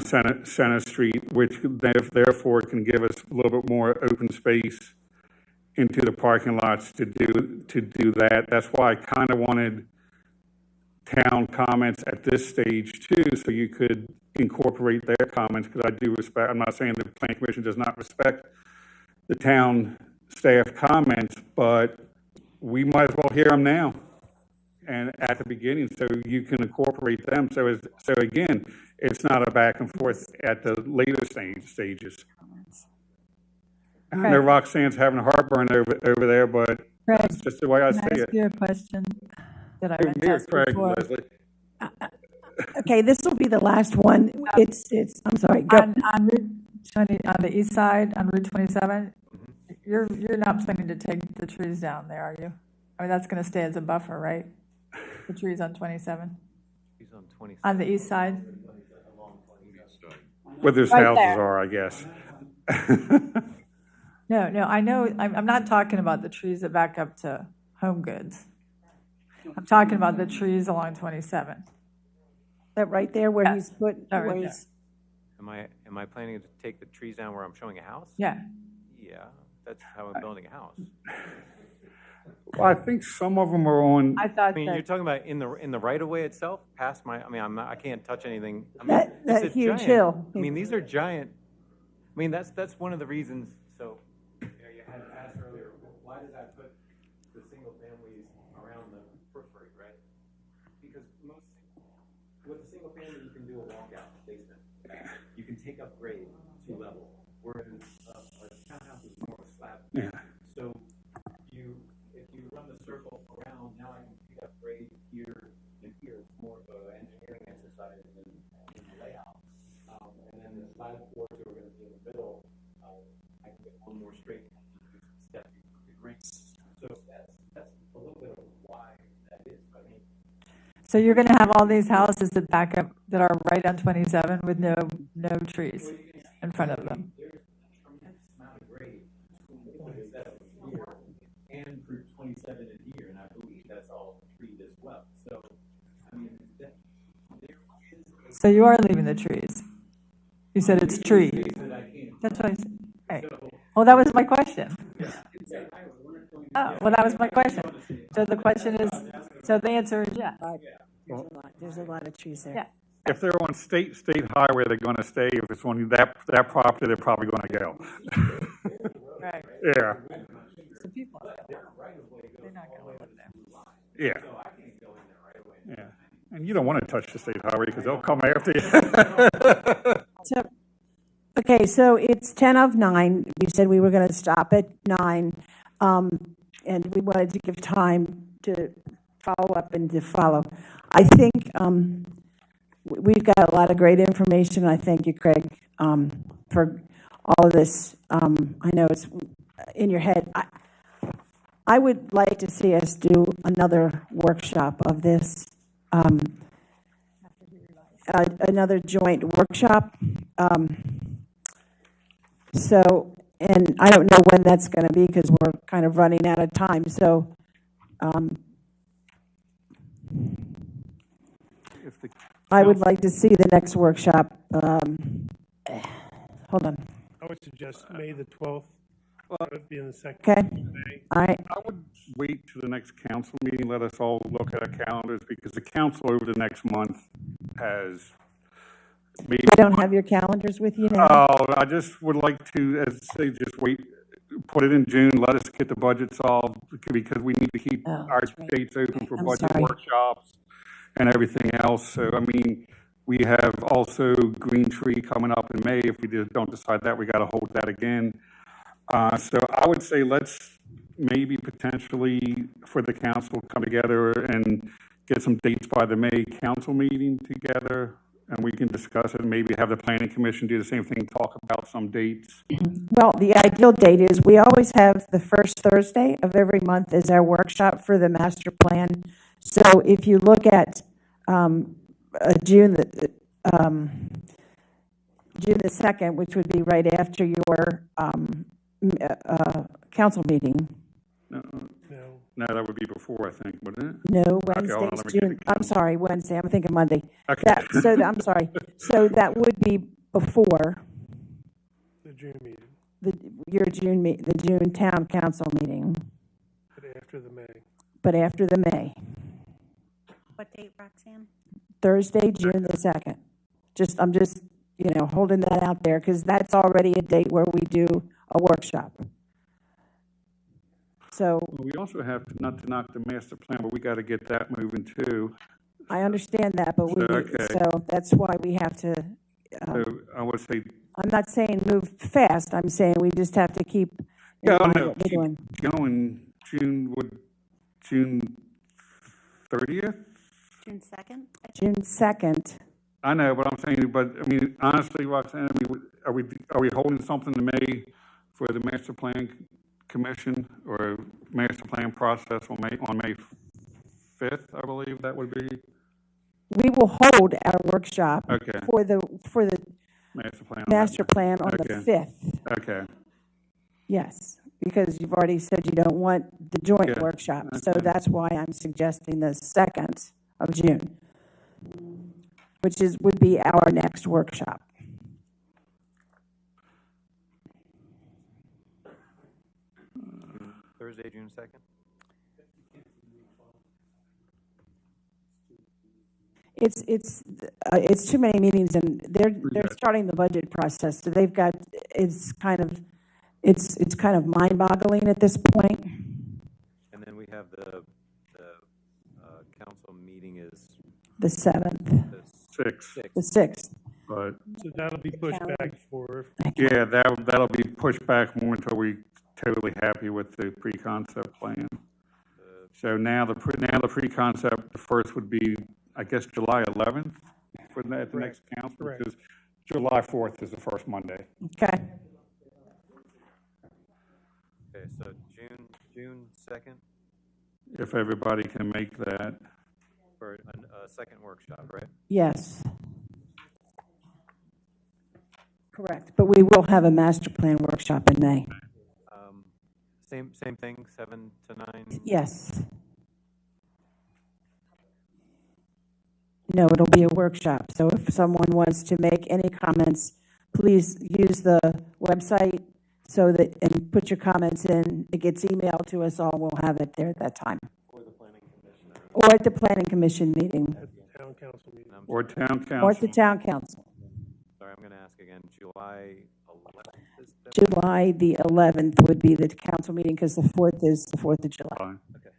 [SPEAKER 3] Center Street, which therefore can give us a little bit more open space into the parking lots to do that. That's why I kind of wanted town comments at this stage too, so you could incorporate their comments, because I do respect, I'm not saying the Planning Commission does not respect the town staff comments, but we might as well hear them now and at the beginning, so you can incorporate them. So again, it's not a back and forth at the later stages. I know Roxanne's having a heartburn over there, but that's just the way I see it.
[SPEAKER 7] Can I ask you a question that I meant to ask before?
[SPEAKER 3] Leslie.
[SPEAKER 1] Okay, this will be the last one. I'm sorry. Go.
[SPEAKER 7] On Route 20, on the east side, on Route 27, you're not planning to take the trees down there, are you? I mean, that's going to stay as a buffer, right? The trees on 27?
[SPEAKER 10] Trees on 27.
[SPEAKER 7] On the east side?
[SPEAKER 3] Where those
[SPEAKER 7] Right
[SPEAKER 3] houses
[SPEAKER 7] there.
[SPEAKER 3] are, I guess.
[SPEAKER 7] No, I know, I'm not talking about the trees that back up to Home Goods. I'm talking about the trees along 27.
[SPEAKER 1] That right there where
[SPEAKER 7] Yes.
[SPEAKER 1] he's put,
[SPEAKER 7] Right
[SPEAKER 1] where
[SPEAKER 7] there.
[SPEAKER 1] he's,
[SPEAKER 10] Am I planning to take the trees down where I'm showing a house?
[SPEAKER 7] Yeah.
[SPEAKER 10] Yeah, that's how I'm building a house.
[SPEAKER 3] Well, I think some of them are on.
[SPEAKER 7] I thought
[SPEAKER 10] I mean, you're
[SPEAKER 7] that,
[SPEAKER 10] talking about in the right of way itself, past my. I mean, I can't touch anything. I mean,
[SPEAKER 1] that
[SPEAKER 10] it's a
[SPEAKER 1] huge
[SPEAKER 10] giant,
[SPEAKER 1] hill.
[SPEAKER 10] I mean, these are giant. I mean, that's one of the reasons. So, you had asked earlier, why did I put the single families around the periphery, right? Because with the single family, you can do a walkout basement. You can take up grade to level, whereas a townhouse is more of a slab.
[SPEAKER 3] Yeah.
[SPEAKER 10] So if you run the circle around, now I can pick up grade here and here. It's more of an engineering exercise than the layout. And then the slab floors that are going to be in the middle, I can get one more straight step the grade. So that's a
[SPEAKER 7] So you're going to have all these houses that back up, that are right on 27 with no trees in front of them.
[SPEAKER 4] There's a tremendous amount of grade between 27 here and Route 27 in here, and I believe that's all trees as well. So, I mean, there is.
[SPEAKER 7] So you are leaving the trees. You said it's trees. That's what I said. Right. Well, that was my question. Oh, well, that was my question. So the question is, so the answer is yes.
[SPEAKER 1] There's a lot of trees there.
[SPEAKER 7] Yeah.
[SPEAKER 3] If they're on state highway, they're gonna stay. If it's on that property, they're probably gonna go.
[SPEAKER 7] Right.
[SPEAKER 3] Yeah,
[SPEAKER 7] So people, they're not going to live there.
[SPEAKER 3] yeah. Yeah, and you don't wanna touch the state highway because they'll come after you.
[SPEAKER 1] So, okay, so it's 10 of 9. We said we were going to stop at 9, and we wanted to give time to follow up and to follow. I think we've got a lot of great information. I thank you, Craig, for all of this. I know it's in your head. I would like to see us do another workshop of this, another joint workshop. So, and I don't know when that's going to be because we're kind of running out of time. So, I would like to see the next workshop. Hold on.
[SPEAKER 11] I would suggest May the 12th. That would be in the second.
[SPEAKER 1] Okay.
[SPEAKER 11] May.
[SPEAKER 1] All right.
[SPEAKER 3] I would wait to the next council meeting, let us all look at our calendars, because the council over the next month has maybe.
[SPEAKER 1] I don't have your calendars with you now.
[SPEAKER 3] Oh, I just would like to, as I say, just wait, put it in June, let us get the budget solved, because we need to keep our dates open for budget workshops and everything else. So, I mean, we have also Green Tree coming up in May. If we just don't decide that, we got to hold that again. So I would say let's maybe potentially for the council come together and get some dates by the May council meeting together, and we can discuss it, and maybe have the planning commission do the same thing, talk about some dates.
[SPEAKER 1] Well, the ideal date is we always have the first Thursday of every month as our workshop for the master plan. So if you look at June the 2nd, which would be right after your council meeting.
[SPEAKER 3] No, that would be before, I think, wouldn't it?
[SPEAKER 1] No,
[SPEAKER 3] Okay, hold on,
[SPEAKER 1] Wednesday's
[SPEAKER 3] let me get
[SPEAKER 1] June.
[SPEAKER 3] the
[SPEAKER 1] I'm sorry, Wednesday. I'm thinking Monday.
[SPEAKER 3] Okay.
[SPEAKER 1] I'm sorry. So that would be before
[SPEAKER 11] The June meeting,
[SPEAKER 1] the June town council meeting,
[SPEAKER 11] but after the May.
[SPEAKER 1] but after the May.
[SPEAKER 8] What date, Roxanne?
[SPEAKER 1] Thursday, June the 2nd. I'm just, holding that out there because that's already a date where we do a workshop. So
[SPEAKER 3] We also have, not to knock the master plan, but we got to get that moving too.
[SPEAKER 1] I understand that, but
[SPEAKER 3] Okay.
[SPEAKER 1] so that's why we have to,
[SPEAKER 3] So I would say,
[SPEAKER 1] I'm not saying move fast. I'm saying we just have to keep in
[SPEAKER 3] yeah, I
[SPEAKER 1] mind
[SPEAKER 3] know,
[SPEAKER 1] what we're doing.
[SPEAKER 3] going June 30th?
[SPEAKER 8] June 2nd?
[SPEAKER 1] June 2nd.
[SPEAKER 3] I know, but I'm saying, but I mean, honestly, Roxanne, I mean, are we holding something in May for the master plan commission or master plan process on May 5th, I believe that would be?
[SPEAKER 1] We will hold our workshop
[SPEAKER 3] Okay.
[SPEAKER 1] for the
[SPEAKER 3] Master plan.
[SPEAKER 1] on
[SPEAKER 3] Okay.
[SPEAKER 1] the 5th.
[SPEAKER 3] Okay.
[SPEAKER 1] Yes, because you've already said you don't want the joint
[SPEAKER 3] Yeah,
[SPEAKER 1] workshop. So
[SPEAKER 3] okay.
[SPEAKER 1] that's why I'm suggesting the 2nd of June, which would be our next workshop.
[SPEAKER 10] Thursday, June 2nd?
[SPEAKER 1] It's too many meetings, and they're starting the budget process, so they've got, it's kind of mind-boggling at this point.
[SPEAKER 10] And then we have the council meeting is
[SPEAKER 1] The 7th,
[SPEAKER 10] the
[SPEAKER 3] 6th.
[SPEAKER 1] the 6th.
[SPEAKER 3] But
[SPEAKER 11] So that'll be pushed back for,
[SPEAKER 3] yeah, that'll be pushed back more until we totally happy with the pre-concept plan. So now the pre-concept, the first would be, I guess, July 11th for the next council,
[SPEAKER 11] Correct.
[SPEAKER 3] because July 4th is the first Monday.
[SPEAKER 1] Okay.
[SPEAKER 10] Okay, so June 2nd?
[SPEAKER 3] If everybody can make that.
[SPEAKER 10] for a second workshop, right?
[SPEAKER 1] Yes. Correct, but we will have a master plan workshop in May.
[SPEAKER 10] Same thing, 7 to 9?
[SPEAKER 1] Yes. No, it'll be a workshop, so if someone wants to make any comments, please use the website so that, and put your comments in. It gets emailed to us all, we'll have it there at that time.
[SPEAKER 5] Or the planning commission.
[SPEAKER 1] Or at the planning commission meeting.
[SPEAKER 11] At the town council meeting.
[SPEAKER 3] Or town council.
[SPEAKER 1] Or at the town council.
[SPEAKER 10] Sorry, I'm going to ask again. July 11th is that?
[SPEAKER 1] July the 11th would be the council meeting, because the 4th is the 4th of July.
[SPEAKER 3] Fine.
[SPEAKER 10] Okay.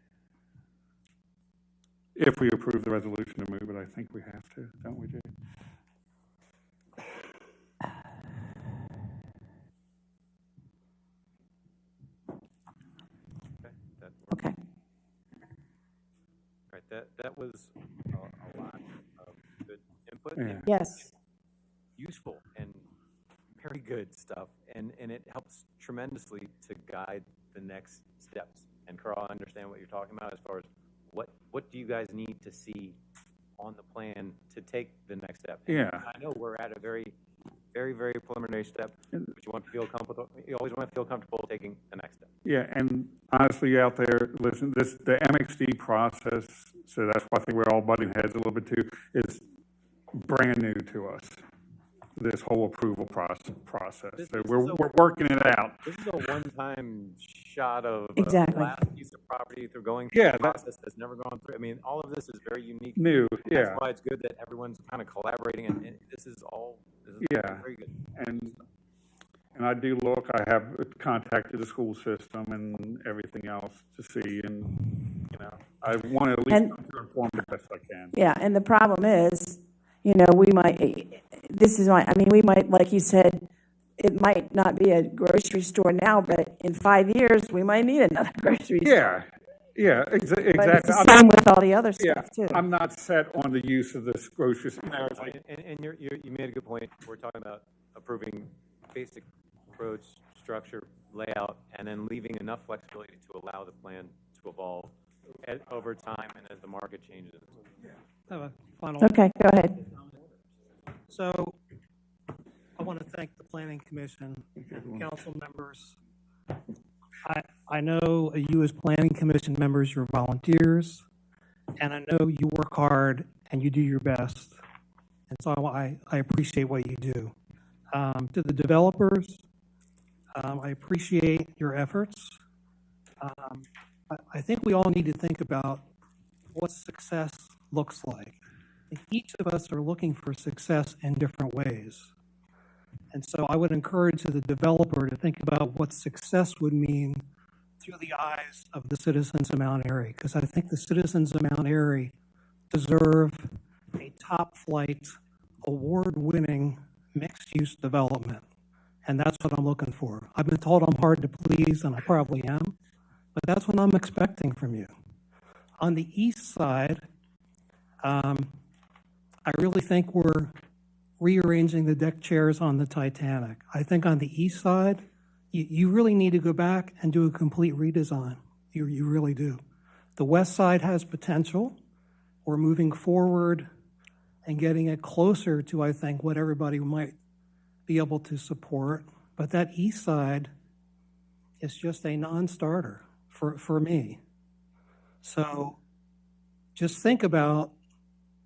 [SPEAKER 3] If we approve the resolution to move it, I think we have to, don't we, Jay?
[SPEAKER 10] Okay. That works.
[SPEAKER 1] Okay.
[SPEAKER 10] All right. That was a lot of good input.
[SPEAKER 3] Yeah.
[SPEAKER 10] And
[SPEAKER 1] Yes.
[SPEAKER 10] useful and very good stuff, and it helps tremendously to guide the next steps. And Carl, I understand what you're talking about as far as what do you guys need to see on the plan to take the next step. And
[SPEAKER 3] Yeah.
[SPEAKER 10] I know we're at a very, very, very preliminary step, but you want to feel comfortable. You always want to feel comfortable taking the next step.
[SPEAKER 3] Yeah, and honestly, out there, listen, the MXD process, so that's why I think we're all butting heads a little bit too, is brand new to us, this whole approval process. So we're working it out.
[SPEAKER 10] This is a one-time shot of
[SPEAKER 1] Exactly.
[SPEAKER 10] a last piece of property through going through
[SPEAKER 3] Yeah,
[SPEAKER 10] a process that's never gone through. I mean, all of this is very unique.
[SPEAKER 3] New,
[SPEAKER 10] And
[SPEAKER 3] yeah.
[SPEAKER 10] That's why it's good that everyone's kind of collaborating, and this is
[SPEAKER 3] Yeah.
[SPEAKER 10] very good.
[SPEAKER 3] And I do look, I have contacted the school system and everything else to see, and, you know, I want to at least come through informed the best I can.
[SPEAKER 1] Yeah, and the problem is, you know, we might, we might, like you said, it might not be a grocery store now, but in 5 years, we might need another grocery store.
[SPEAKER 3] Yeah,
[SPEAKER 1] But it's
[SPEAKER 3] exactly.
[SPEAKER 1] the same with all the other stuff, too.
[SPEAKER 3] I'm not set on the use of this grocery store. You know, it's like,
[SPEAKER 10] And you made a good point. We're talking about approving basic road structure, layout, and then leaving enough flexibility to allow the plan to evolve over time and as the market changes.
[SPEAKER 2] I have a final.
[SPEAKER 1] Okay, go ahead.
[SPEAKER 2] So I want to thank the Planning Commission and council members. I know you as Planning Commission members, you're volunteers, and I know you work hard and you do your best. And so I appreciate what you do. To the developers, I appreciate your efforts. I think we all need to think about what success looks like. Each of us are looking for success in different ways. And so I would encourage the developer to think about what success would mean through the eyes of the citizens of Mount Airy, because I think the citizens of Mount Airy deserve a top-flight, award-winning, mixed-use development. And that's what I'm looking for. I've been told I'm hard to please, and I probably am, but that's what I'm expecting from you. On the east side, I really think we're rearranging the deck chairs on the Titanic. I think on the east side, you really need to go back and do a complete redesign. You really do. The west side has potential. We're moving forward and getting it closer to, I think, what everybody might be able to support. But that east side is just a non-starter for me. So just think about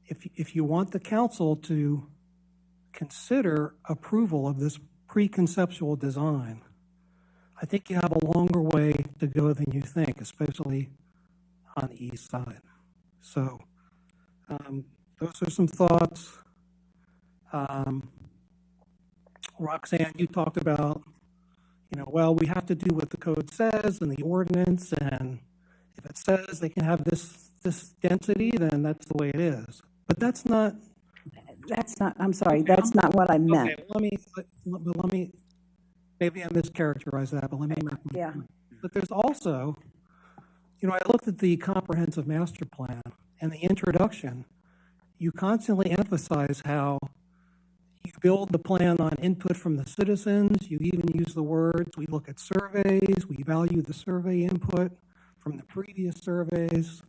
[SPEAKER 2] if you want the council to consider approval of this pre-conceptual design, I think you have a longer way to go than you think, especially on the east side. So those are some thoughts. Roxanne, you talked about, well, we have to do what the code says and the ordinance, and if it says they can have this density, then that's the way it is. But that's not,
[SPEAKER 1] I'm sorry, that's not what I meant.
[SPEAKER 2] okay, let me, maybe I mischaracterized that, but let me make my
[SPEAKER 1] Yeah.
[SPEAKER 2] point. But there's also, I looked at the comprehensive master plan and the introduction. You constantly emphasize how you build the plan on input from the citizens. You even use the words, we look at surveys, we value the survey input from the previous surveys.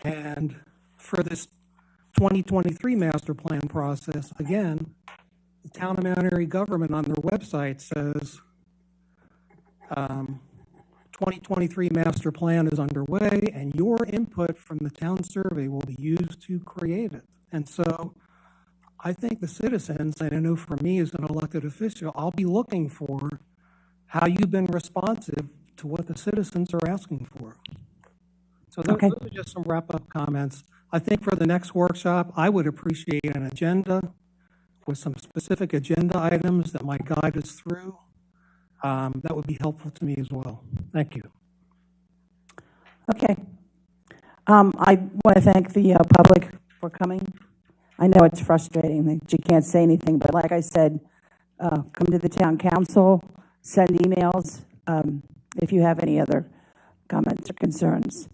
[SPEAKER 2] And for this 2023 master plan process, again, the town of Mount Airy government on their website says 2023 master plan is underway, and your input from the town survey will be used to create it. And so I think the citizens, and I know for me as an elected official, I'll be looking for how you've been responsive to what the citizens are asking for. So those are just some wrap-up comments. I think for the next workshop, I would appreciate an agenda with some specific agenda items that might guide us through. That would be helpful to me as well. Thank you.
[SPEAKER 1] Okay. I want to thank the public for coming. I know it's frustrating that you can't say anything, but like I said, come to the town council, send emails if you have any other comments or concerns.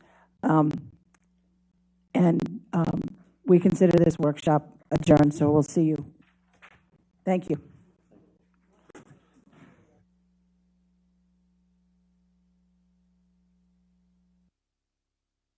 [SPEAKER 1] We consider this workshop adjourned, so we'll see you. Thank you.